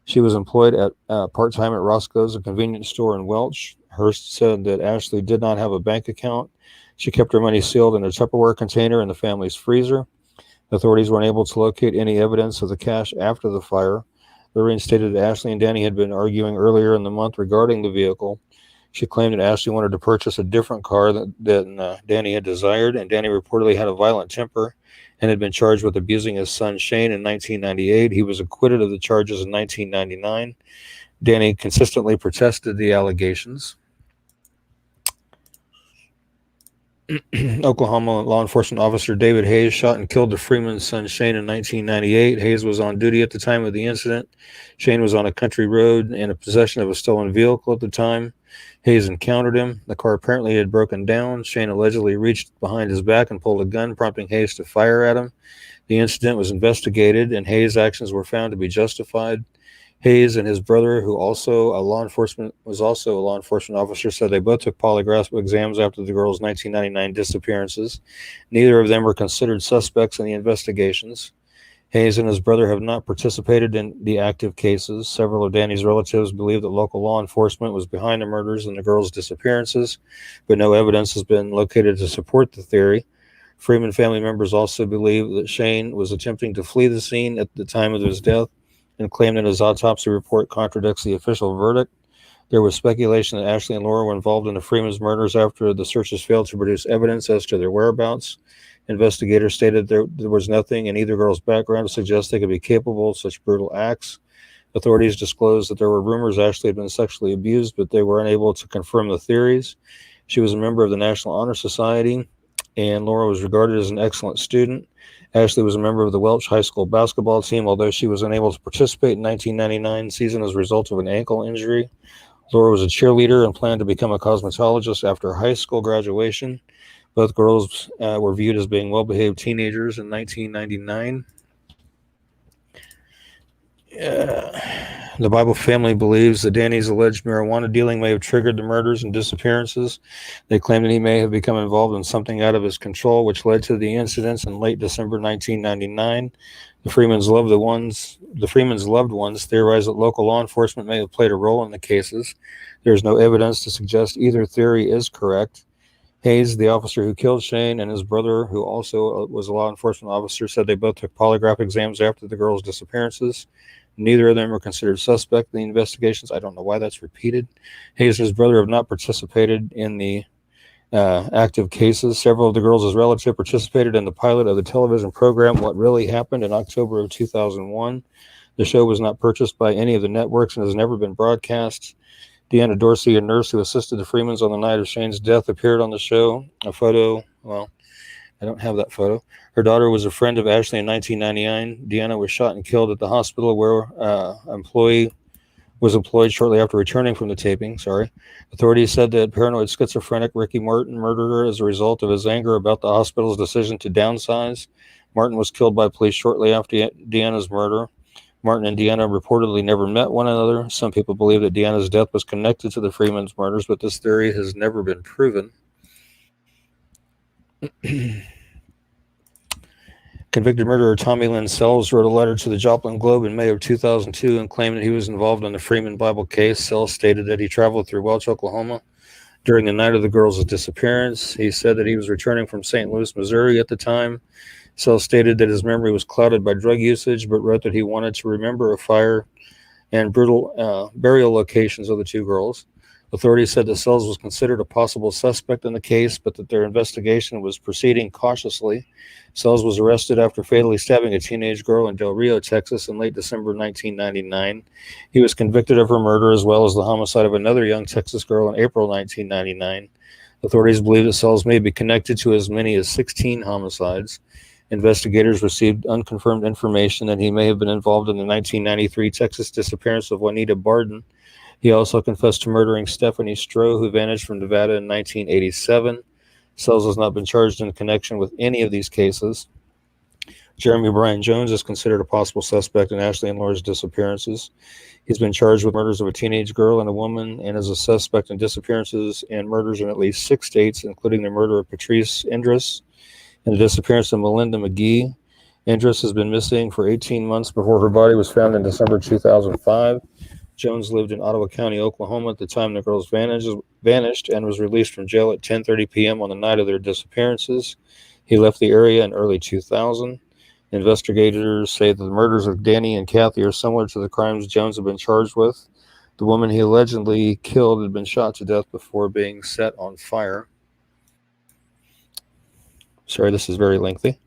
She was employed at part-time at Roscoe's, a convenience store in Welch. Hurst said that Ashley did not have a bank account. She kept her money sealed in a Tupperware container in the family's freezer. Authorities were unable to locate any evidence of the cash after the fire. Lorraine stated that Ashley and Danny had been arguing earlier in the month regarding the vehicle. She claimed that Ashley wanted to purchase a different car than Danny had desired, and Danny reportedly had a violent temper and had been charged with abusing his son Shane in 1998. He was acquitted of the charges in 1999. Danny consistently protested the allegations. Oklahoma law enforcement officer David Hayes shot and killed the Freeman's son Shane in 1998. Hayes was on duty at the time of the incident. Shane was on a country road and in possession of a stolen vehicle at the time. Hayes encountered him. The car apparently had broken down. Shane allegedly reached behind his back and pulled a gun, prompting Hayes to fire at him. The incident was investigated, and Hayes' actions were found to be justified. Hayes and his brother, who was also a law enforcement officer, said they both took polygraph exams after the girls' 1999 disappearances. Neither of them were considered suspects in the investigations. Hayes and his brother have not participated in the active cases. Several of Danny's relatives believe that local law enforcement was behind the murders and the girls' disappearances, but no evidence has been located to support the theory. Freeman family members also believe that Shane was attempting to flee the scene at the time of his death and claim that his autopsy report contradicts the official verdict. There was speculation that Ashley and Laura were involved in the Freeman's murders after the searches failed to produce evidence as to their whereabouts. Investigators stated there was nothing in either girl's background to suggest they could be capable of such brutal acts. Authorities disclosed that there were rumors Ashley had been sexually abused, but they were unable to confirm the theories. She was a member of the National Honor Society, and Laura was regarded as an excellent student. Ashley was a member of the Welch High School basketball team, although she was unable to participate in the 1999 season as a result of an ankle injury. Laura was a cheerleader and planned to become a cosmetologist after high school graduation. Both girls were viewed as being well-behaved teenagers in 1999. The Bible family believes that Danny's alleged marijuana dealing may have triggered the murders and disappearances. They claim that he may have become involved in something out of his control, which led to the incidents in late December 1999. The Freeman's loved ones theorize that local law enforcement may have played a role in the cases. There is no evidence to suggest either theory is correct. Hayes, the officer who killed Shane, and his brother, who also was a law enforcement officer, said they both took polygraph exams after the girls' disappearances. Neither of them were considered suspect in the investigations. I don't know why that's repeated. Hayes and his brother have not participated in the active cases. Several of the girls' relatives participated in the pilot of the television program What Really Happened in October of 2001. The show was not purchased by any of the networks and has never been broadcast. Deanna Dorsey, a nurse who assisted the Freemans on the night of Shane's death, appeared on the show. A photo, well, I don't have that photo. Her daughter was a friend of Ashley in 1999. Deanna was shot and killed at the hospital where employee was employed shortly after returning from the taping. Authorities said that paranoid schizophrenic Ricky Martin murdered her as a result of his anger about the hospital's decision to downsize. Martin was killed by police shortly after Deanna's murder. Martin and Deanna reportedly never met one another. Some people believe that Deanna's death was connected to the Freeman's murders, but this theory has never been proven. Convicted murderer Tommy Lynn Sells wrote a letter to the Joplin Globe in May of 2002 and claimed that he was involved in the Freeman Bible case. Sells stated that he traveled through Welch, Oklahoma during the night of the girls' disappearance. He said that he was returning from St. Louis, Missouri at the time. Sells stated that his memory was clouded by drug usage, but wrote that he wanted to remember a fire and brutal burial locations of the two girls. Authorities said that Sells was considered a possible suspect in the case, but that their investigation was proceeding cautiously. Sells was arrested after fatally stabbing a teenage girl in Del Rio, Texas in late December 1999. He was convicted of her murder as well as the homicide of another young Texas girl in April 1999. Authorities believe that Sells may be connected to as many as 16 homicides. Investigators received unconfirmed information that he may have been involved in the 1993 Texas disappearance of Juanita Barden. He also confessed to murdering Stephanie Stroh, who vanished from Nevada in 1987. Sells has not been charged in connection with any of these cases. Jeremy Bryan Jones is considered a possible suspect in Ashley and Laura's disappearances. He's been charged with murders of a teenage girl and a woman and is a suspect in disappearances and murders in at least 6 states, including the murder of Patrice Indris and the disappearance of Melinda McGee. Indris has been missing for 18 months before her body was found in December 2005. Jones lived in Ottawa County, Oklahoma at the time the girls vanished and was released from jail at 10:30 p.m. on the night of their disappearances. He left the area in early 2000. Investigators say that the murders of Danny and Kathy are similar to the crimes Jones had been charged with. The woman he allegedly killed had been shot to death before being set on fire. Sorry, this is very lengthy.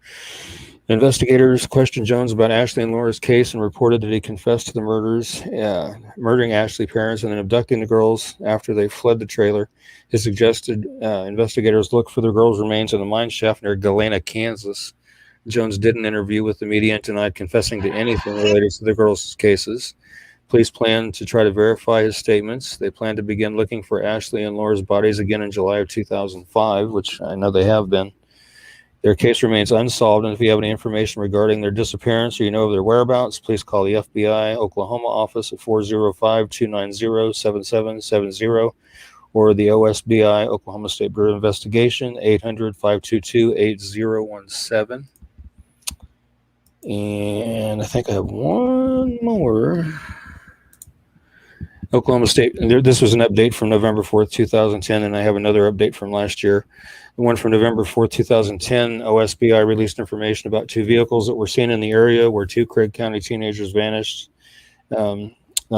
Investigators questioned Jones about Ashley and Laura's case and reported that he confessed to the murders, murdering Ashley's parents and then abducting the girls after they fled the trailer. He suggested investigators look for the girls' remains in the mine shaft near Galena, Kansas. Jones did an interview with the media and denied confessing to anything related to the girls' cases. Police plan to try to verify his statements. They plan to begin looking for Ashley and Laura's bodies again in July of 2005, which I know they have been. Their case remains unsolved, and if you have any information regarding their disappearance or you know of their whereabouts, please call the FBI Oklahoma office at 405-290-7770 or the OSBI Oklahoma State Bureau of Investigation 800-522-8017. And And I think I have one more. Oklahoma State. This was an update from November 4th, 2010, and I have another update from last year. The one from November 4th, 2010, OSBI released information about 2 vehicles that were seen in the area where 2 Craig County teenagers vanished. A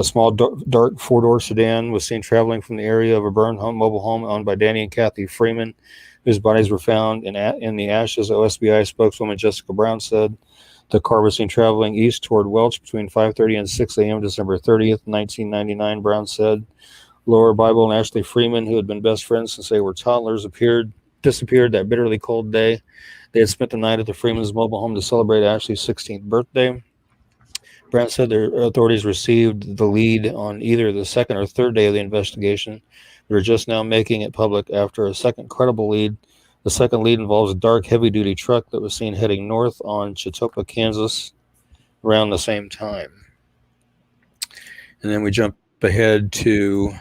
small dark 4-door sedan was seen traveling from the area of a burned mobile home owned by Danny and Kathy Freeman, whose bodies were found in the ashes. OSBI spokeswoman Jessica Brown said the car was seen traveling east toward Welch between 5:30 and 6 a.m. December 30th, 1999, Brown said. Laura Bible and Ashley Freeman, who had been best friends since they were toddlers, disappeared that bitterly cold day. They had spent the night at the Freeman's mobile home to celebrate Ashley's 16th birthday. Brown said their authorities received the lead on either the second or third day of the investigation. They were just now making it public after a second credible lead. The second lead involves a dark, heavy-duty truck that was seen heading north on Chautauqua, Kansas, around the same time. And then we jump ahead to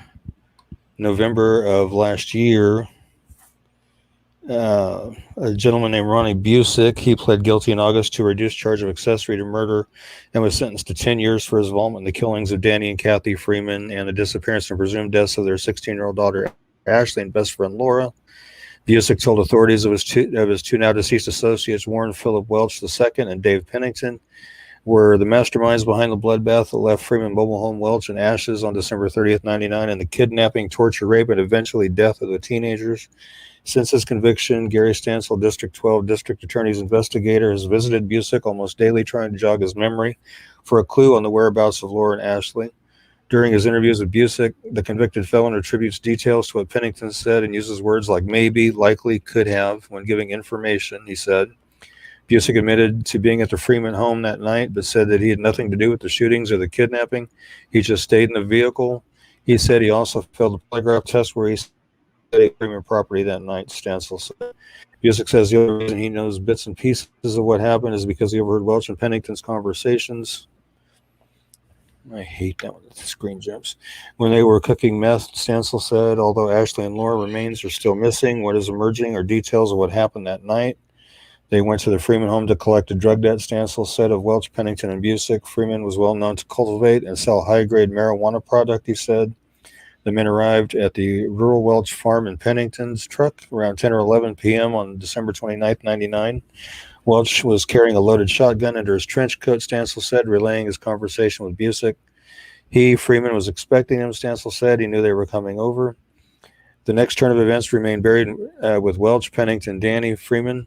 November of last year. A gentleman named Ronnie Busick, he pled guilty in August to a reduced charge of accessory to murder and was sentenced to 10 years for his involvement in the killings of Danny and Kathy Freeman and the disappearance and presumed deaths of their 16-year-old daughter Ashley and best friend Laura. Busick told authorities of his two now deceased associates, Warren Philip Welch II and Dave Pennington, were the masterminds behind the bloodbath that left Freeman mobile home Welch in ashes on December 30th, 1999, and the kidnapping, torture, rape, and eventually death of the teenagers. Since his conviction, Gary Stansel, District 12 District Attorney's investigator, has visited Busick almost daily trying to jog his memory for a clue on the whereabouts of Laura and Ashley. During his interviews with Busick, the convicted felon attributes details to what Pennington said and uses words like maybe, likely, could have when giving information, he said. Busick admitted to being at the Freeman home that night, but said that he had nothing to do with the shootings or the kidnapping. He just stayed in the vehicle. He said he also failed a polygraph test where he said Freeman property that night, Stansel said. Busick says the only reason he knows bits and pieces of what happened is because he overheard Welch and Pennington's conversations. I hate that when the screen jumps. When they were cooking meth, Stansel said, although Ashley and Laura remains are still missing, what is emerging are details of what happened that night. They went to the Freeman home to collect a drug debt, Stansel said of Welch, Pennington, and Busick. Freeman was well known to cultivate and sell high-grade marijuana product, he said. The men arrived at the rural Welch farm in Pennington's truck around 10 or 11 p.m. on December 29th, 1999. Welch was carrying a loaded shotgun under his trench coat, Stansel said, relaying his conversation with Busick. Freeman, was expecting him, Stansel said. He knew they were coming over. The next turn of events remained buried with Welch, Pennington, Danny, Freeman.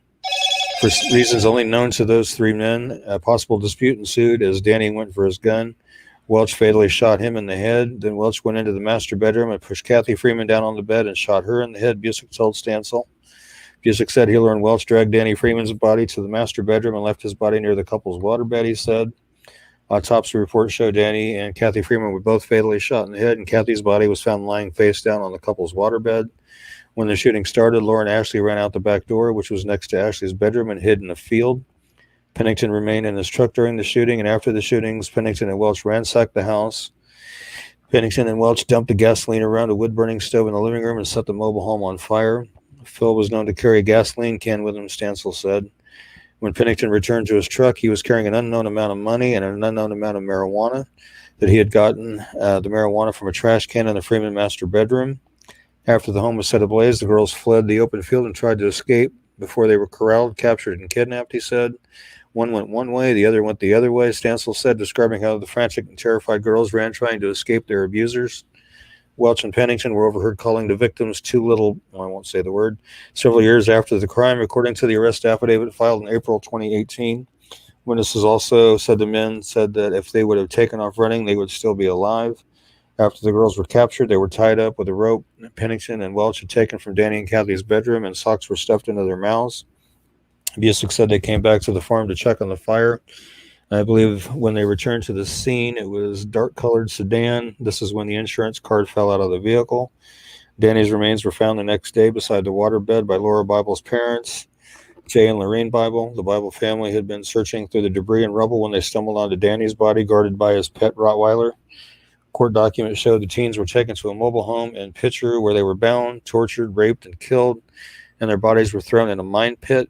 For reasons only known to those 3 men, a possible dispute ensued as Danny went for his gun. Welch fatally shot him in the head. Then Welch went into the master bedroom and pushed Kathy Freeman down on the bed and shot her in the head, Busick told Stansel. Busick said he learned Welch dragged Danny Freeman's body to the master bedroom and left his body near the couple's waterbed, he said. Autopsy reports show Danny and Kathy Freeman were both fatally shot in the head, and Kathy's body was found lying face down on the couple's waterbed. When the shooting started, Laura and Ashley ran out the back door, which was next to Ashley's bedroom, and hid in a field. Pennington remained in his truck during the shooting, and after the shootings, Pennington and Welch ransacked the house. Pennington and Welch dumped the gasoline around a wood-burning stove in the living room and set the mobile home on fire. Phil was known to carry a gasoline can with him, Stansel said. When Pennington returned to his truck, he was carrying an unknown amount of money and an unknown amount of marijuana that he had gotten the marijuana from a trash can in the Freeman master bedroom. After the home was set ablaze, the girls fled the open field and tried to escape before they were corralled, captured, and kidnapped, he said. One went one way, the other went the other way, Stansel said, describing how the frantic and terrified girls ran trying to escape their abusers. Welch and Pennington were overheard calling the victims too little, I won't say the word, several years after the crime, according to the arrest affidavit filed in April 2018. Witnesses also said the men said that if they would have taken off running, they would still be alive. After the girls were captured, they were tied up with a rope Pennington and Welch had taken from Danny and Kathy's bedroom, and socks were stuffed into their mouths. Busick said they came back to the farm to check on the fire. I believe when they returned to the scene, it was dark-colored sedan. This is when the insurance card fell out of the vehicle. Danny's remains were found the next day beside the waterbed by Laura Bible's parents, Jay and Lorraine Bible. The Bible family had been searching through the debris and rubble when they stumbled onto Danny's body, guarded by his pet Rottweiler. Court documents showed the teens were taken to a mobile home in Pitcher where they were bound, tortured, raped, and killed, and their bodies were thrown in a mine pit.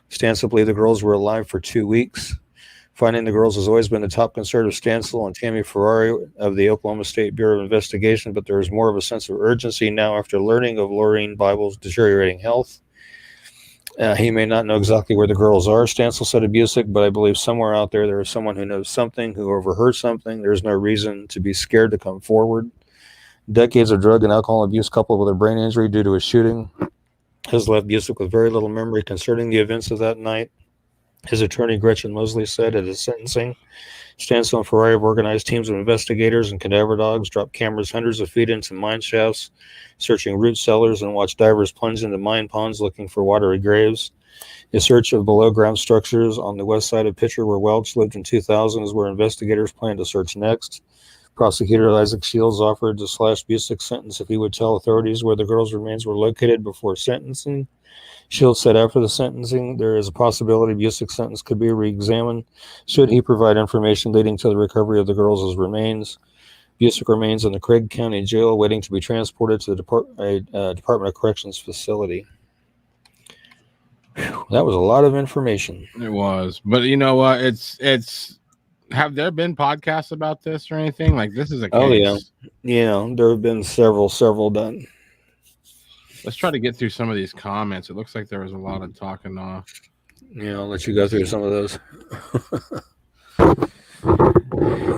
Stansel believed the girls were alive for 2 weeks. Finding the girls has always been the top concern of Stansel and Tammy Ferrari of the Oklahoma State Bureau of Investigation, but there is more of a sense of urgency now after learning of Lorraine Bible's deteriorating health. He may not know exactly where the girls are, Stansel said of Busick, but I believe somewhere out there is someone who knows something, who overheard something. There's no reason to be scared to come forward. Decades of drug and alcohol abuse coupled with a brain injury due to a shooting has left Busick with very little memory concerning the events of that night. His attorney, Gretchen Mosley, said at his sentencing, Stansel and Ferrari have organized teams of investigators and cadaver dogs, dropped cameras hundreds of feet into mine shafts, searching root cellars, and watched divers plunge into mine ponds looking for watery graves. A search of below-ground structures on the west side of Pitcher, where Welch lived in 2000, is where investigators plan to search next. Prosecutor Isaac Shields offered to slash Busick's sentence if he would tell authorities where the girls' remains were located before sentencing. Shields said after the sentencing, there is a possibility Busick's sentence could be re-examined should he provide information leading to the recovery of the girls' remains. Busick remains in the Craig County Jail waiting to be transported to the Department of Corrections facility. Whew, that was a lot of information. It was. But you know what? It's have there been podcasts about this or anything? Like, this is a case. Oh, yeah. Yeah, there have been several done. Let's try to get through some of these comments. It looks like there was a lot of talking off. Yeah, I'll let you go through some of those.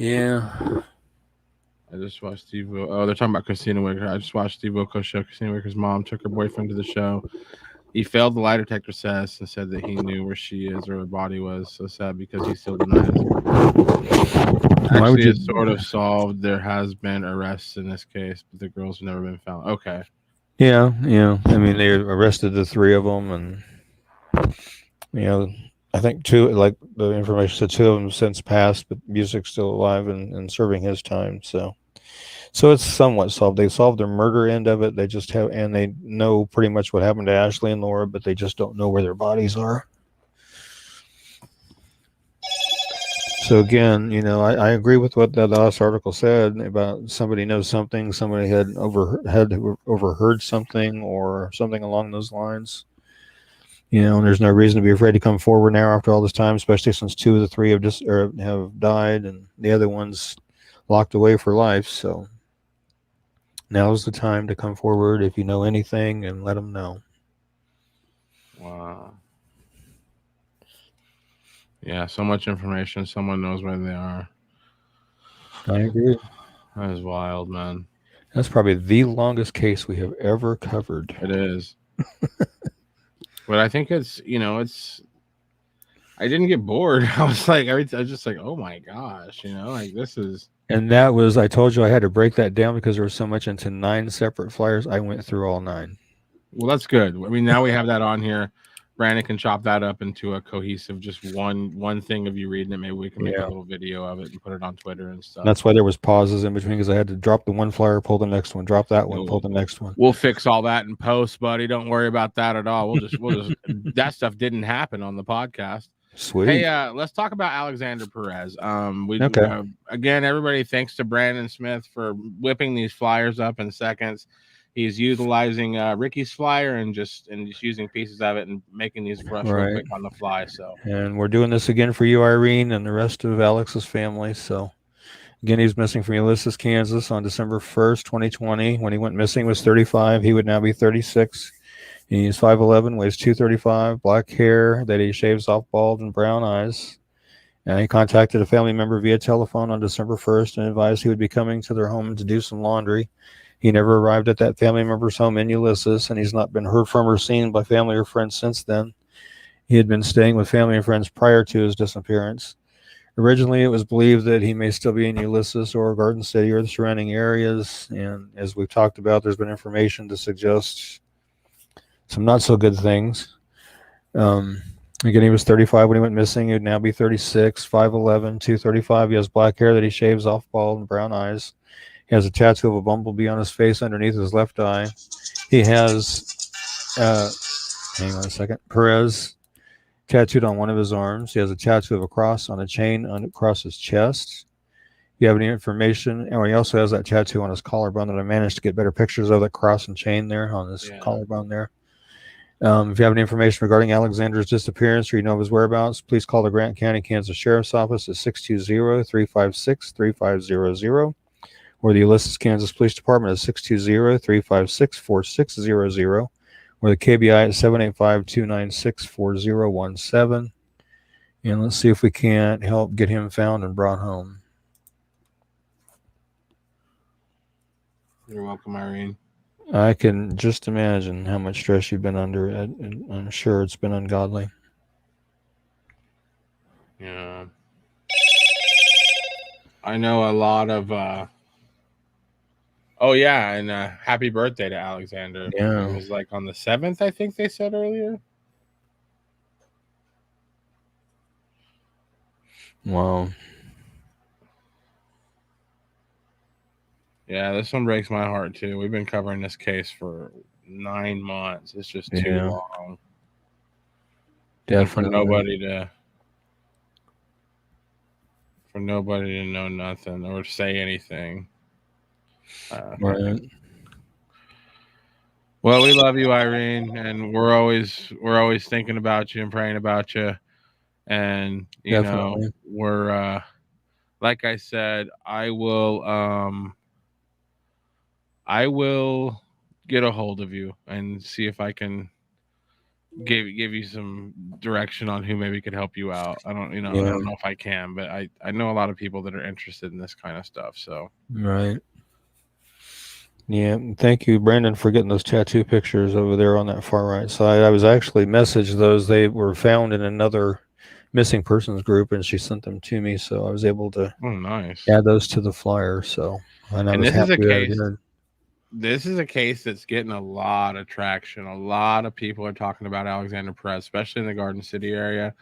Yeah. I just watched Steve. Oh, they're talking about Christina Wicker. I just watched Steve Wilkos' show. Christina Wicker's mom took her boyfriend to the show. He failed the lie detector test and said that he knew where she is or her body was. So sad because he still denies it. Actually, it's sort of solved. There has been arrests in this case, but the girls have never been found. Okay. Yeah. I mean, they arrested the three of them, and I think two, like the information said, two of them have since passed, but Busick's still alive and serving his time. So it's somewhat solved. They solved the murder end of it. They just have, and they know pretty much what happened to Ashley and Laura, but they just don't know where their bodies are. So again, I agree with what that last article said about somebody knows something, somebody had overheard something or something along those lines. And there's no reason to be afraid to come forward now after all this time, especially since two of the three have died and the other one's locked away for life. So now's the time to come forward if you know anything and let them know. Wow. Yeah, so much information. Someone knows where they are. I agree. That is wild, man. That's probably the longest case we have ever covered. It is. But I think it's, I didn't get bored. I was just like, oh my gosh, this is. And that was, I told you I had to break that down because there was so much into 9 separate flyers. I went through all 9. Well, that's good. I mean, now we have that on here. Brandon can chop that up into a cohesive, just one thing of you reading it. Maybe we can make a little video of it and put it on Twitter and stuff. That's why there was pauses in between, because I had to drop the one flyer, pull the next one, drop that one, pull the next one. We'll fix all that in post, buddy. Don't worry about that at all. We'll just that stuff didn't happen on the podcast. Sweet. Hey, let's talk about Alexander Perez. Again, everybody, thanks to Brandon Smith for whipping these flyers up in seconds. He's utilizing Ricky's flyer and just using pieces of it and making these real quick on the fly. So, and we're doing this again for you, Irene, and the rest of Alex's family. So, again, he's missing from Ulysses, Kansas on December 1st, 2020. When he went missing, he was 35. He would now be 36. He's 5'11", weighs 235, black hair that he shaves off bald and brown eyes. And he contacted a family member via telephone on December 1st and advised he would be coming to their home to do some laundry. He never arrived at that family member's home in Ulysses, and he's not been heard from or seen by family or friends since then. He had been staying with family and friends prior to his disappearance. Originally, it was believed that he may still be in Ulysses or Garden City or the surrounding areas, and as we've talked about, there's been information to suggest some not so good things. Again, he was 35 when he went missing. He would now be 36, 5'11", 235. He has black hair that he shaves off bald and brown eyes. He has a tattoo of a bumblebee on his face underneath his left eye. He has, hang on a second, Perez tattooed on one of his arms. He has a tattoo of a cross on a chain across his chest. If you have any information, and he also has that tattoo on his collarbone that I managed to get better pictures of, that cross and chain there on his collarbone there. If you have any information regarding Alexander's disappearance or you know of his whereabouts, please call the Grant County, Kansas Sheriff's Office at 620-356-3500 or the Ulysses, Kansas Police Department at 620-356-4600 or the KBI at 785-296-4017. And let's see if we can't help get him found and brought home. You're welcome, Irene. I can just imagine how much stress you've been under. I'm sure it's been ungodly. Yeah. I know a lot of oh yeah, and happy birthday to Alexander. Yeah. It was like on the 7th, I think they said earlier. Wow. Yeah, this one breaks my heart too. We've been covering this case for 9 months. It's just too long. Definitely. For nobody to know nothing or say anything. Right. Well, we love you, Irene, and we're always thinking about you and praying about you. And you know, we're like I said, I will get a hold of you and see if I can give you some direction on who maybe could help you out. I don't know if I can, but I know a lot of people that are interested in this kind of stuff. So right. Yeah, thank you, Brandon, for getting those tattoo pictures over there on that far right side. I was actually messaged those. They were found in another missing persons group, and she sent them to me, so I was able to add those to the flyer. So, and this is a case that's getting a lot of traction. A lot of people are talking about Alexander Perez, especially in the Garden City area.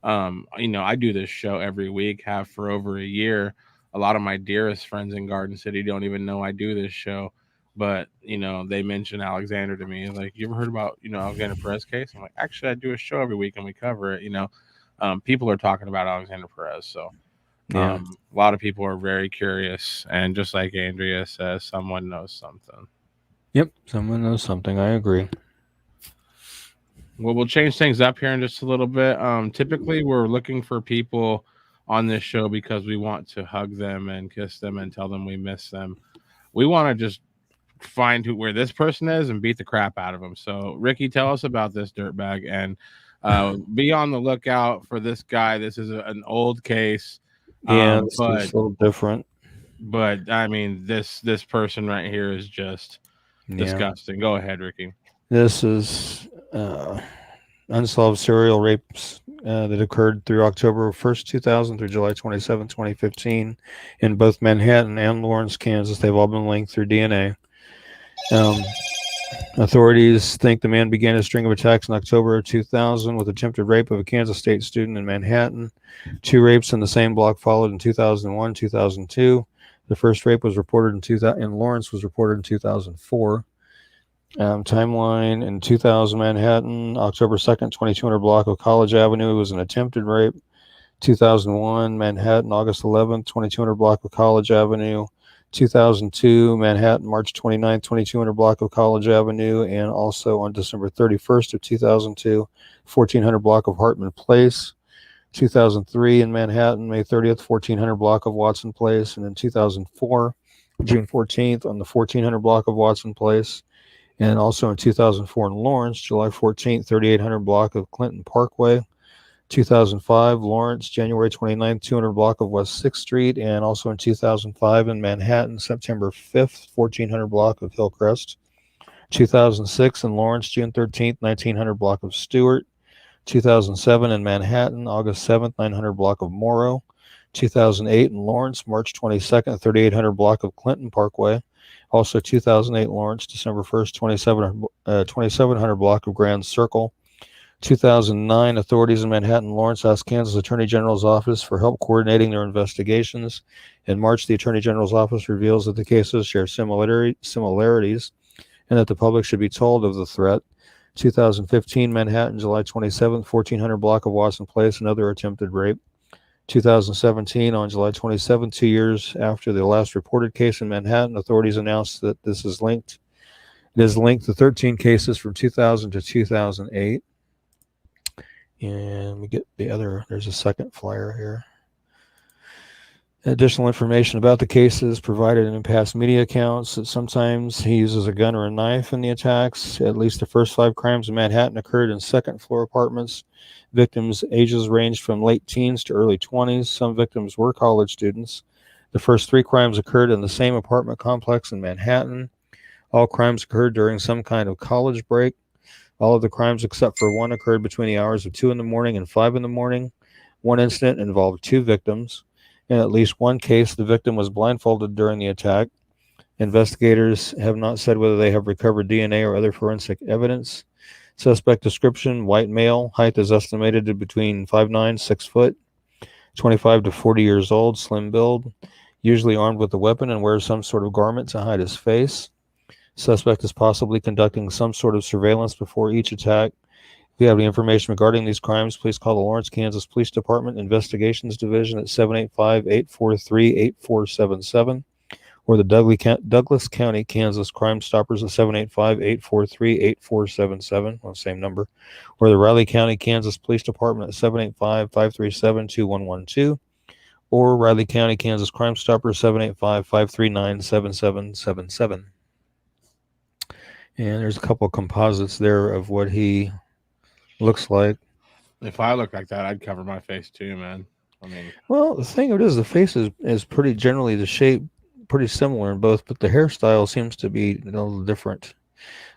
I do this show every week, have for over a year. A lot of my dearest friends in Garden City don't even know I do this show, but they mention Alexander to me. Like, you ever heard about Alexander Perez case? I'm like, actually, I do a show every week and we cover it. People are talking about Alexander Perez, so a lot of people are very curious, and just like Andrea says, someone knows something. Yep, someone knows something. I agree. Well, we'll change things up here in just a little bit. Typically, we're looking for people on this show because we want to hug them and kiss them and tell them we miss them. We want to just find where this person is and beat the crap out of them. So, Ricky, tell us about this dirtbag, and be on the lookout for this guy. This is an old case. Yeah, it's a little different. But I mean, this person right here is just disgusting. Go ahead, Ricky. This is unsolved serial rapes that occurred through October 1st, 2000 through July 27, 2015 in both Manhattan and Lawrence, Kansas. They've all been linked through DNA. Authorities think the man began a string of attacks in October of 2000 with attempted rape of a Kansas State student in Manhattan. 2 rapes in the same block followed in 2001, 2002. The first rape was reported in Lawrence was reported in 2004. Timeline in 2000 Manhattan, October 2nd, 2200 block of College Avenue was an attempted rape. 2001 Manhattan, August 11th, 2200 block of College Avenue. 2002 Manhattan, March 29th, 2200 block of College Avenue, and also on December 31st of 2002, 1400 block of Hartman Place. 2003 in Manhattan, May 30th, 1400 block of Watson Place, and in 2004, June 14th on the 1400 block of Watson Place. And also in 2004 in Lawrence, July 14th, 3800 block of Clinton Parkway. 2005, Lawrence, January 29th, 200 block of West 6th Street. And also in 2005 in Manhattan, September 5th, 1400 block of Hillcrest. 2006 in Lawrence, June 13th, 1900 block of Stewart. 2007 in Manhattan, August 7th, 900 block of Morrow. 2008 in Lawrence, March 22nd, 3800 block of Clinton Parkway. Also 2008 Lawrence, December 1st, 2700 block of Grand Circle. 2009, authorities in Manhattan, Lawrence asked Kansas Attorney General's office for help coordinating their investigations. In March, the Attorney General's office reveals that the cases share similarities and that the public should be told of the threat. 2015, Manhattan, July 27th, 1400 block of Watson Place, another attempted rape. 2017, on July 27th, 2 years after the last reported case in Manhattan, authorities announced that this is linked. It is linked to 13 cases from 2000 to 2008. And we get there's a second flyer here. Additional information about the cases provided in past media accounts that sometimes he uses a gun or a knife in the attacks. At least the first 5 crimes in Manhattan occurred in second-floor apartments. Victims' ages ranged from late teens to early 20s. Some victims were college students. The first 3 crimes occurred in the same apartment complex in Manhattan. All crimes occurred during some kind of college break. All of the crimes except for one occurred between the hours of 2 in the morning and 5 in the morning. One incident involved 2 victims. In at least one case, the victim was blindfolded during the attack. Investigators have not said whether they have recovered DNA or other forensic evidence. Suspect description, white male. Height is estimated to between 5'9", 6 foot. 25 to 40 years old, slim build. Usually armed with a weapon and wears some sort of garment to hide his face. Suspect is possibly conducting some sort of surveillance before each attack. If you have any information regarding these crimes, please call the Lawrence, Kansas Police Department Investigations Division at 785-843-8477 or the Douglas County, Kansas Crime Stoppers at 785-843-8477, well, same number, or the Riley County, Kansas Police Department at 785-537-2112 or Riley County, Kansas Crime Stoppers 785-539-7777. And there's a couple of composites there of what he looks like. If I look like that, I'd cover my face too, man. I mean, well, the thing of it is, the face is pretty generally the shape pretty similar in both, but the hairstyle seems to be a little different.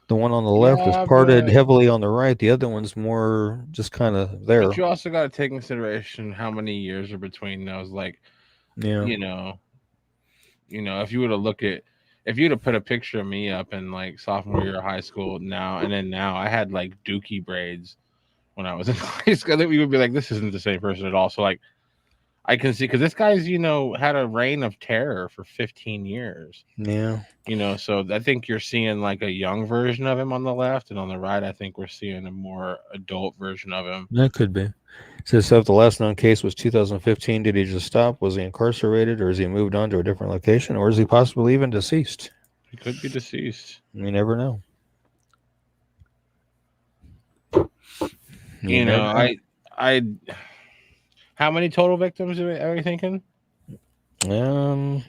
The one on the left is parted heavily on the right. The other one's more just kind of there. But you also got to take into consideration how many years are between those. Like, yeah, you know, if you were to look at, if you'd have put a picture of me up in like sophomore year of high school now, I had like dookie braids when I was in high school, we would be like, this isn't the same person at all. So like, I can see, because this guy's, had a reign of terror for 15 years. Yeah. So I think you're seeing like a young version of him on the left, and on the right, I think we're seeing a more adult version of him. That could be. It says, so if the last known case was 2015, did he just stop? Was he incarcerated, or has he moved on to a different location, or is he possibly even deceased? He could be deceased. You never know. I how many total victims are you thinking? Yeah,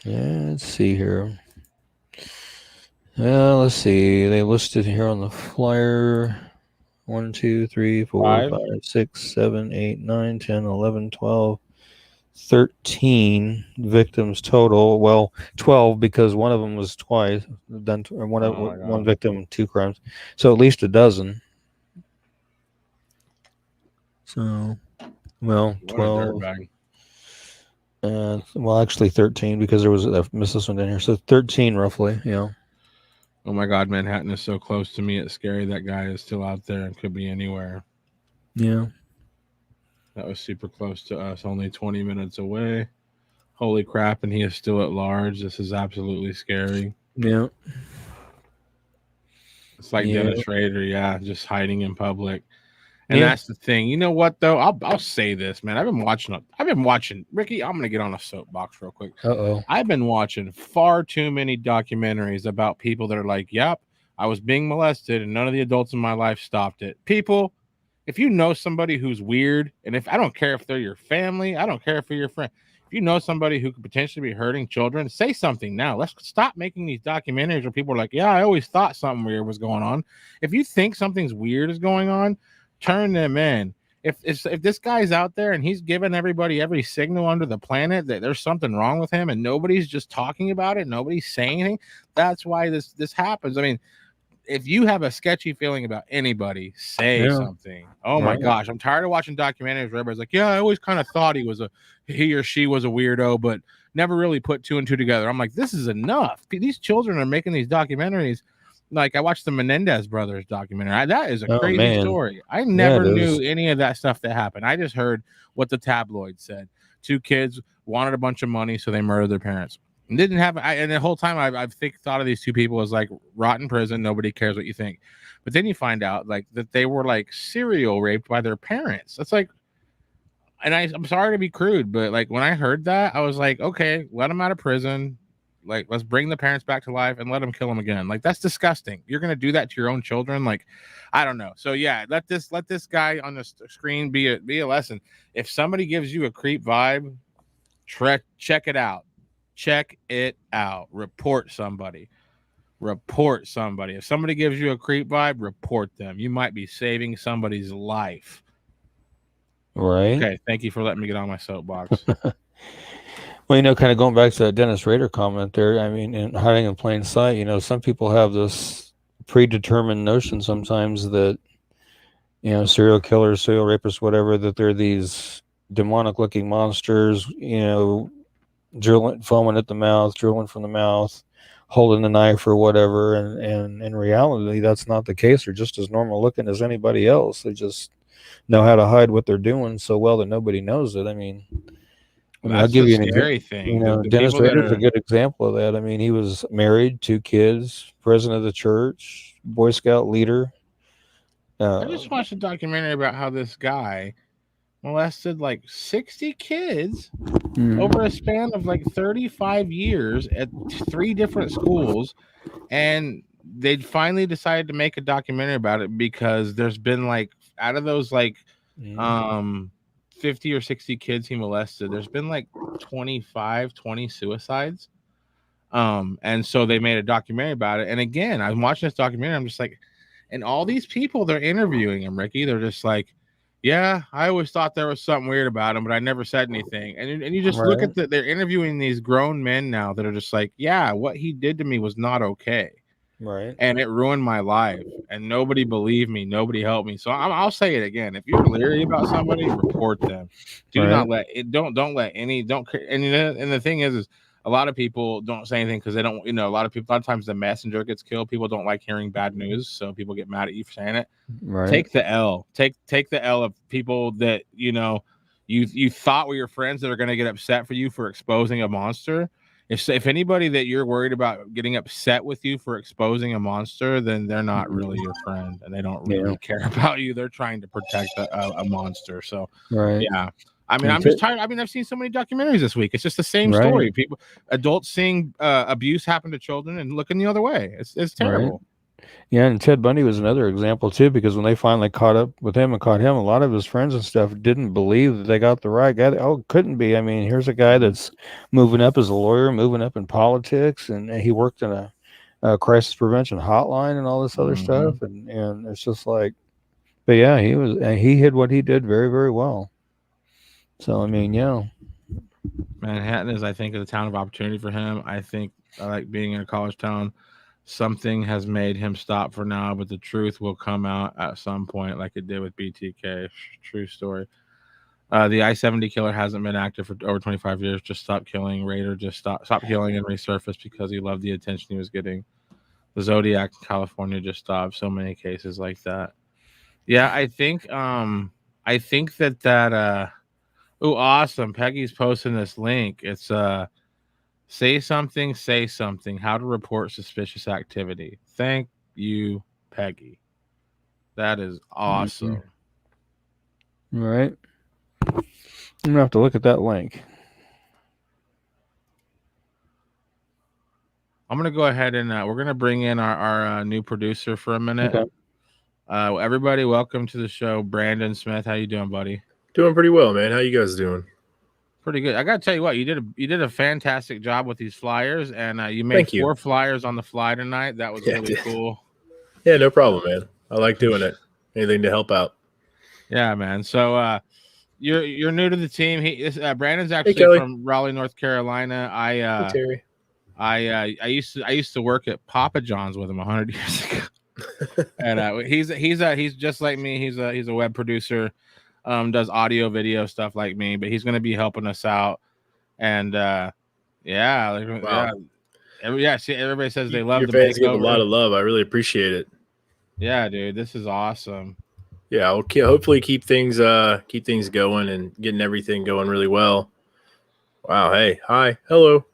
let's see here. Let's see. They listed here on the flyer 1, 2, 3, 4, 5, 6, 7, 8, 9, 10, 11, 12, 13 victims total. Well, 12 because one of them was twice done, or one victim, 2 crimes. So at least a dozen. So, well, 12. Well, actually 13 because there was I missed this one in here. So 13 roughly, yeah. Oh my God, Manhattan is so close to me. It's scary that guy is still out there and could be anywhere. Yeah. That was super close to us, only 20 minutes away. Holy crap, and he is still at large. This is absolutely scary. Yeah. It's like Dennis Rader, just hiding in public. And that's the thing. You know what, though? I'll say this, man. I've been watching, Ricky, I'm going to get on a soapbox real quick. Uh-oh. I've been watching far too many documentaries about people that are like, yep, I was being molested and none of the adults in my life stopped it. People, if you know somebody who's weird, and I don't care if they're your family, I don't care if they're your friend. If you know somebody who could potentially be hurting children, say something now. Let's stop making these documentaries where people are like, yeah, I always thought something weird was going on. If you think something's weird is going on, turn them in. If this guy's out there and he's giving everybody every signal under the planet that there's something wrong with him and nobody's just talking about it, nobody's saying anything, that's why this happens. I mean, if you have a sketchy feeling about anybody, say something. Oh my gosh, I'm tired of watching documentaries where everybody's like, yeah, I always kind of thought he or she was a weirdo, but never really put 2 and 2 together. I'm like, this is enough. These children are making these documentaries. Like, I watched the Menendez brothers documentary. That is a crazy story. I never knew any of that stuff that happened. I just heard what the tabloid said. 2 kids wanted a bunch of money, so they murdered their parents. And didn't have. And the whole time I've thought of these 2 people as like rotten prison. Nobody cares what you think. But then you find out like that they were like serial raped by their parents. That's like, and I'm sorry to be crude, but like when I heard that, I was like, okay, let them out of prison. Like, let's bring the parents back to life and let them kill them again. Like, that's disgusting. You're gonna do that to your own children. Like, I don't know. So yeah, let this guy on the screen be a lesson. If somebody gives you a creep vibe, check it out. Check it out. Report somebody. If somebody gives you a creep vibe, report them. You might be saving somebody's life. Right. Okay, thank you for letting me get on my soapbox. Well, kind of going back to that Dennis Rader comment there, I mean, and hiding in plain sight, some people have this predetermined notion sometimes that, serial killers, serial rapists, whatever, that they're these demonic looking monsters, drilling, foaming at the mouth, drilling from the mouth, holding a knife or whatever. And in reality, that's not the case. They're just as normal looking as anybody else. They just know how to hide what they're doing so well that nobody knows it. I mean, I'll give you an scary thing. Dennis Rader's a good example of that. I mean, he was married, 2 kids, president of the church, Boy Scout leader. I just watched a documentary about how this guy molested like 60 kids over a span of like 35 years at 3 different schools, and they finally decided to make a documentary about it because there's been like, out of those like 50 or 60 kids he molested, there's been like 20 suicides. And so they made a documentary about it. And again, I'm watching this documentary, I'm just like, and all these people they're interviewing him, Ricky, they're just like, yeah, I always thought there was something weird about him, but I never said anything. And you just look at they're interviewing these grown men now that are just like, yeah, what he did to me was not okay. Right. And it ruined my life. And nobody believed me. Nobody helped me. So I'll say it again. If you're leery about somebody, report them. Do not let it. Don't let any. Don't. And the thing is a lot of people don't say anything because they don't. A lot of times the messenger gets killed. People don't like hearing bad news, so people get mad at you for saying it. Right. Take the L. Take the L of people that you thought were your friends that are going to get upset for you for exposing a monster. If anybody that you're worried about getting upset with you for exposing a monster, then they're not really your friend and they don't really care about you. They're trying to protect a monster. So, yeah. I mean, I'm just tired. I mean, I've seen so many documentaries this week. It's just the same story. Adults seeing abuse happen to children and looking the other way. It's terrible. Right. Yeah, and Ted Bundy was another example too, because when they finally caught up with him and caught him, a lot of his friends and stuff didn't believe that they got the right guy. Oh, couldn't be. I mean, here's a guy that's moving up as a lawyer, moving up in politics, and he worked in a crisis prevention hotline and all this other stuff, and it's just like, but yeah, he hid what he did very, very well. So I mean, yeah, Manhattan is, I think, a town of opportunity for him. I think I like being in a college town. Something has made him stop for now, but the truth will come out at some point, like it did with BTK. True story. The I-70 killer hasn't been active for over 25 years. Just stopped killing. Raider just stopped killing and resurfaced because he loved the attention he was getting. The Zodiac in California just stopped. So many cases like that. Yeah, I think that oh, awesome. Peggy's posting this link. It's Say something, how to report suspicious activity. Thank you, Peggy. That is awesome. All right. I'm going to have to look at that link. I'm going to go ahead and we're going to bring in our new producer for a minute. Okay. Everybody, welcome to the show. Brandon Smith, how you doing, buddy? Doing pretty well, man. How you guys doing? Pretty good. I got to tell you what, you did a fantastic job with these flyers, and you made 4 flyers on the fly tonight. That was really cool. Yeah, no problem, man. I like doing it. Anything to help out. Yeah, man. So you're new to the team. Brandon's actually from Raleigh, North Carolina. Hey, Terry. I used to work at Papa John's with him 100 years ago, and he's just like me. He's a web producer. Does audio, video stuff like me, but he's going to be helping us out. And wow. See, everybody says they love your fans give a lot of love. I really appreciate it. Yeah, dude, this is awesome. Yeah, I'll hopefully keep things going and getting everything going really well. Wow. Hey, hi, hello.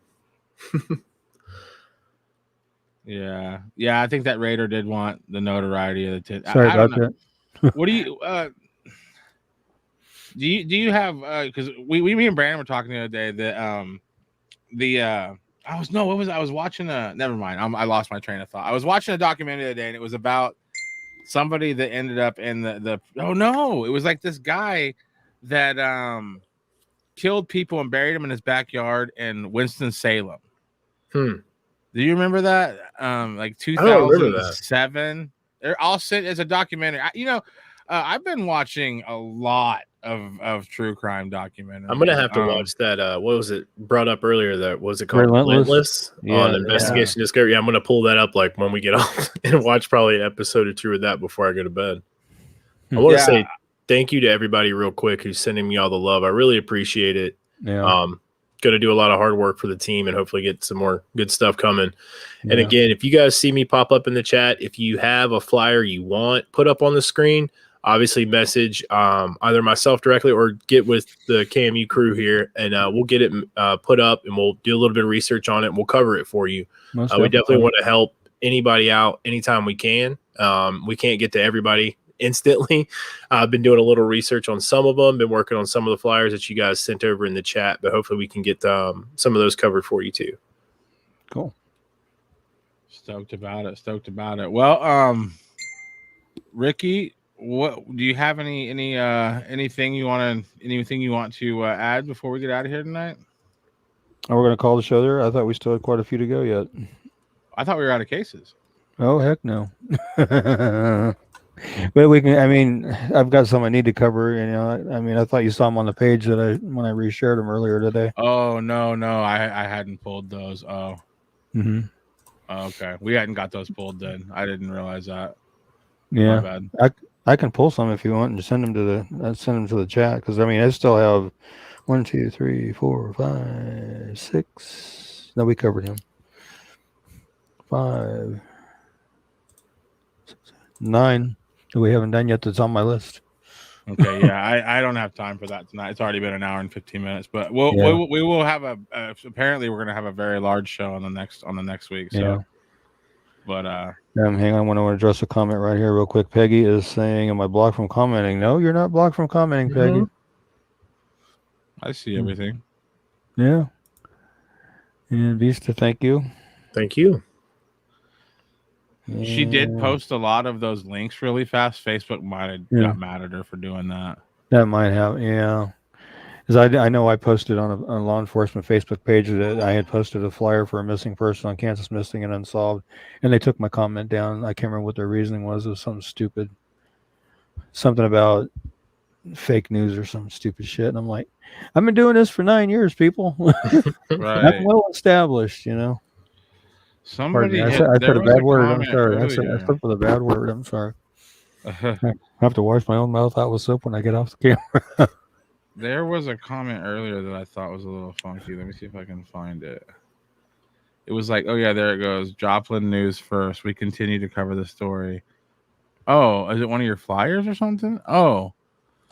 Yeah. I think that Raider did want the notoriety of the. Sorry about that. What do you? Do you have? Because me and Brandon were talking the other day that I was watching never mind. I lost my train of thought. I was watching a documentary today, and it was about somebody that ended up in the oh no, it was like this guy that killed people and buried them in his backyard in Winston-Salem. Do you remember that? Like 2007. They're all sent as a documentary. I've been watching a lot of true crime documentaries. I'm gonna have to watch that. What was it brought up earlier? That was it called Relentless on Investigation Discovery? Yeah, I'm gonna pull that up like when we get off and watch probably an episode or two of that before I go to bed. I want to say thank you to everybody real quick who's sending me all the love. I really appreciate it. Yeah. Going to do a lot of hard work for the team and hopefully get some more good stuff coming. And again, if you guys see me pop up in the chat, if you have a flyer you want put up on the screen, obviously message either myself directly or get with the KMU crew here, and we'll get it put up, and we'll do a little bit of research on it, and we'll cover it for you. We definitely want to help anybody out anytime we can. We can't get to everybody instantly. I've been doing a little research on some of them, been working on some of the flyers that you guys sent over in the chat, but hopefully we can get some of those covered for you too. Cool. Stoked about it. Well, Ricky, what do you have anything you want to add before we get out of here tonight? We're going to call the show there. I thought we still had quite a few to go yet. I thought we were out of cases. Oh, heck no. But we can, I mean, I've got some I need to cover. I thought you saw them on the page when I reshared them earlier today. Oh, no. I hadn't pulled those. Oh. Mm-hmm. Okay. We hadn't got those pulled then. I didn't realize that. Yeah. My bad. I can pull some if you want and send them to the chat. Cause I still have 1, 2, 3, 4, 5, 6. No, we covered him. 5, 6, 9. We haven't done yet. That's on my list. Okay, yeah, I don't have time for that tonight. It's already been an hour and 15 minutes, but we will have apparently we're gonna have a very large show on the next week. So, yeah. But hang on, I want to address a comment right here real quick. Peggy is saying, "Am I blocked from commenting?" No, you're not blocked from commenting, Peggy. I see everything. Yeah. And Vista, thank you. Thank you. She did post a lot of those links really fast. Facebook might have got mad at her for doing that. That might have, yeah. Because I know I posted on a law enforcement Facebook page that I had posted a flyer for a missing person on Kansas Missing and Unsolved, and they took my comment down. I can't remember what their reasoning was. It was something stupid. Something about fake news or some stupid shit. And I'm like, I've been doing this for 9 years, people. Right. I'm well established, Somebody I said a bad word. I'm sorry. I slipped with a bad word. I'm sorry. I have to wash my own mouth out with soap when I get off the camera. There was a comment earlier that I thought was a little funky. Let me see if I can find it. It was like, oh yeah, there it goes. Joplin News First. We continue to cover the story. Oh, is it one of your flyers or something? Oh.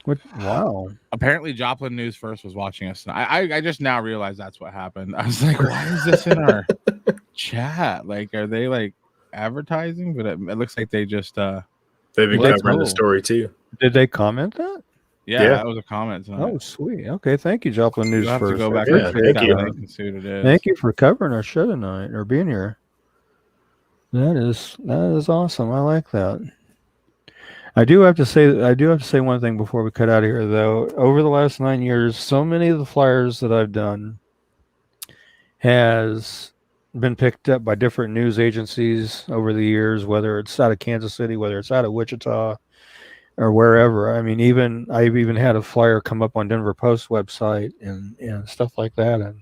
What? Wow. Apparently Joplin News First was watching us. I just now realized that's what happened. I was like, why is this in our chat? Like, are they like advertising? But it looks like they just they've been covering the story too. Did they comment that? Yeah, that was a comment tonight. Oh, sweet. Okay, thank you, Joplin News First. To go back Thank you for covering our show tonight or being here. That is awesome. I like that. I do have to say one thing before we cut out of here, though. Over the last 9 years, so many of the flyers that I've done has been picked up by different news agencies over the years, whether it's out of Kansas City, whether it's out of Wichita, or wherever. I've even had a flyer come up on Denver Post website and stuff like that. And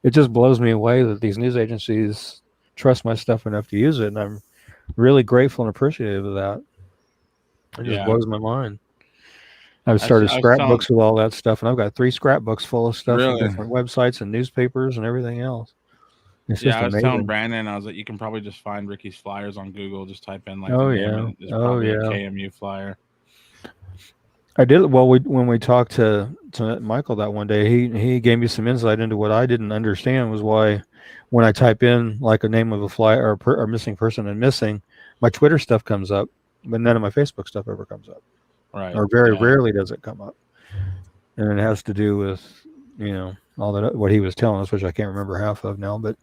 it just blows me away that these news agencies trust my stuff enough to use it. And I'm really grateful and appreciative of that. It just blows my mind. I've started scrapbooks with all that stuff, and I've got 3 scrapbooks full of stuff from different websites and newspapers and everything else. It's just I was amazing. telling Brandon, I was like, you can probably just find Ricky's flyers on Google. Just type in like, a KMU flyer. I did. Well, when we talked to Michael that one day, he gave me some insight into what I didn't understand was why when I type in like a name of a flyer or missing person and missing, my Twitter stuff comes up, but none of my Facebook stuff ever comes up. Right. Or very rarely does it come up. And it has to do with, all that what he was telling us, which I can't remember half of now, but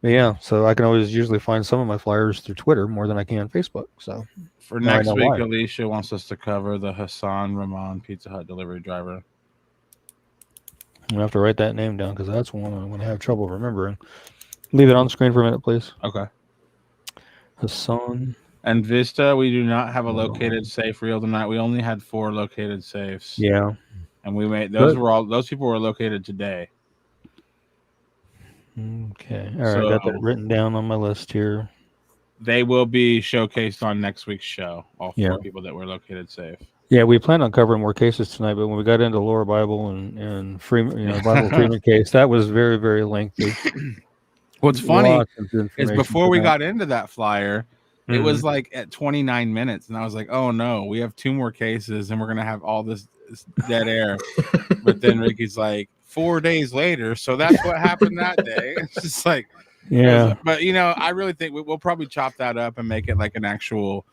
But yeah, so I can always usually find some of my flyers through Twitter more than I can Facebook. So for next week, Alicia wants us to cover the Hassan Rahman Pizza Hut delivery driver. I'm gonna have to write that name down because that's one I'm gonna have trouble remembering. Leave it on screen for a minute, please. Okay. Hassan. And Vista, we do not have a located safe reel tonight. We only had 4 located safes. Yeah. And we made those those people were located today. Okay. All right, I got that written down on my list here. They will be showcased on next week's show. All 4 people that were located safe. Yeah, we planned on covering more cases tonight, but when we got into Laura Bible and Freeman, Bible Freeman case, that was very, very lengthy. What's funny is before we got into that flyer, it was like at 29 minutes, and I was like, "Oh no, we have 2 more cases, and we're gonna have all this dead air." But then Ricky's like, 4 days later, so that's what happened that day. It's just like, yeah. But I really think we'll probably chop that up and make it like an actual,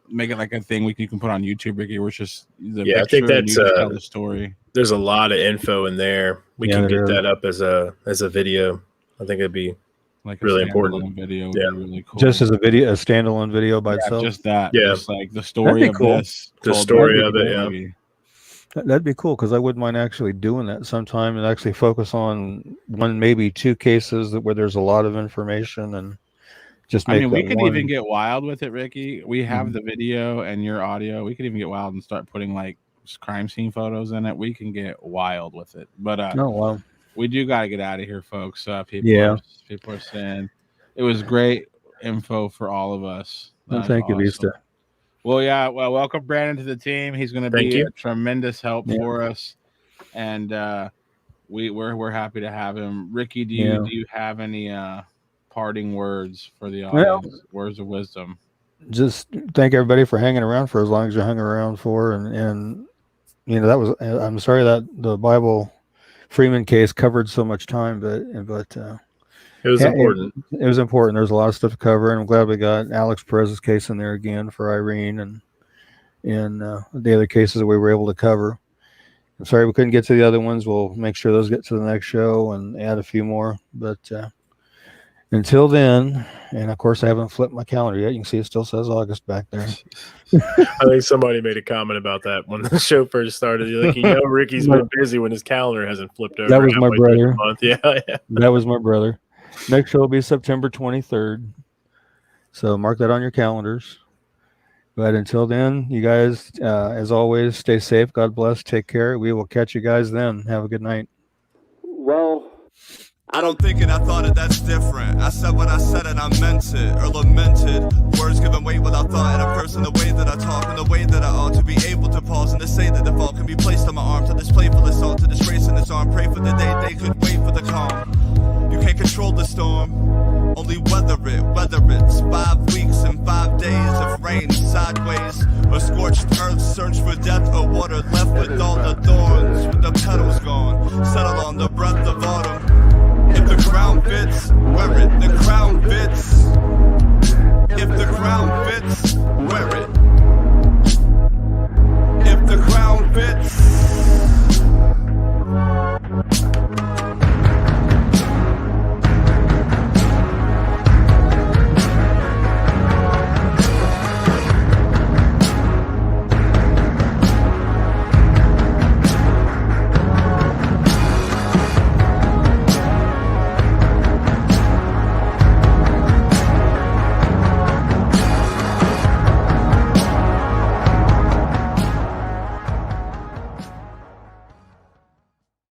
make it like a thing you can put on YouTube, Ricky. Where it's just I think that's tell the story. There's a lot of info in there. We can get that up as a video. I think it'd be like really important. Video would be really cool. Just as a standalone video by itself. Just that. Yeah, just like the story of this. The story of it. Yeah. That'd be cool because I wouldn't mind actually doing that sometime and actually focus on 1, maybe 2 cases where there's a lot of information and just make. I mean, we could even get wild with it, Ricky. We have the video and your audio. We could even get wild and start putting like crime scene photos in it. We can get wild with it. But we do got to get out of here, folks. People are saying it was great info for all of us. Thank you, Vista. Well, welcome Brandon to the team. He's going to be a tremendous help for us, and we're happy to have him. Ricky, do you have any parting words for the audience? Words of wisdom. Just thank everybody for hanging around for as long as you hung around for, and that was. I'm sorry that the Bible Freeman case covered so much time, but it was important. It was important. There's a lot of stuff to cover, and I'm glad we got Alex Perez's case in there again for Irene and the other cases that we were able to cover. I'm sorry we couldn't get to the other ones. We'll make sure those get to the next show and add a few more. But until then, and of course I haven't flipped my calendar yet. You can see it still says August back there. I think somebody made a comment about that when the show first started. Like, Ricky's been busy when his calendar hasn't flipped over. That was my brother. Yeah. That was my brother. Next show will be September 23rd. So mark that on your calendars. But until then, you guys, as always, stay safe. God bless. Take care. We will catch you guys then. Have a good night. Well, I don't think it, I thought it, that's different. I said what I said and I meant it, or lamented. Words given weight without thought, and a person the way that I talk and the way that I ought to be able to pause and to say that the fault can be placed on my arm, to this playful assault, to disgrace in its arm. Pray for the day they could wait for the calm. You can't control the storm, only weather it, whether it's 5 weeks and 5 days of rain sideways, or scorched earth, search for death or water left with all the thorns, with the petals gone. Settle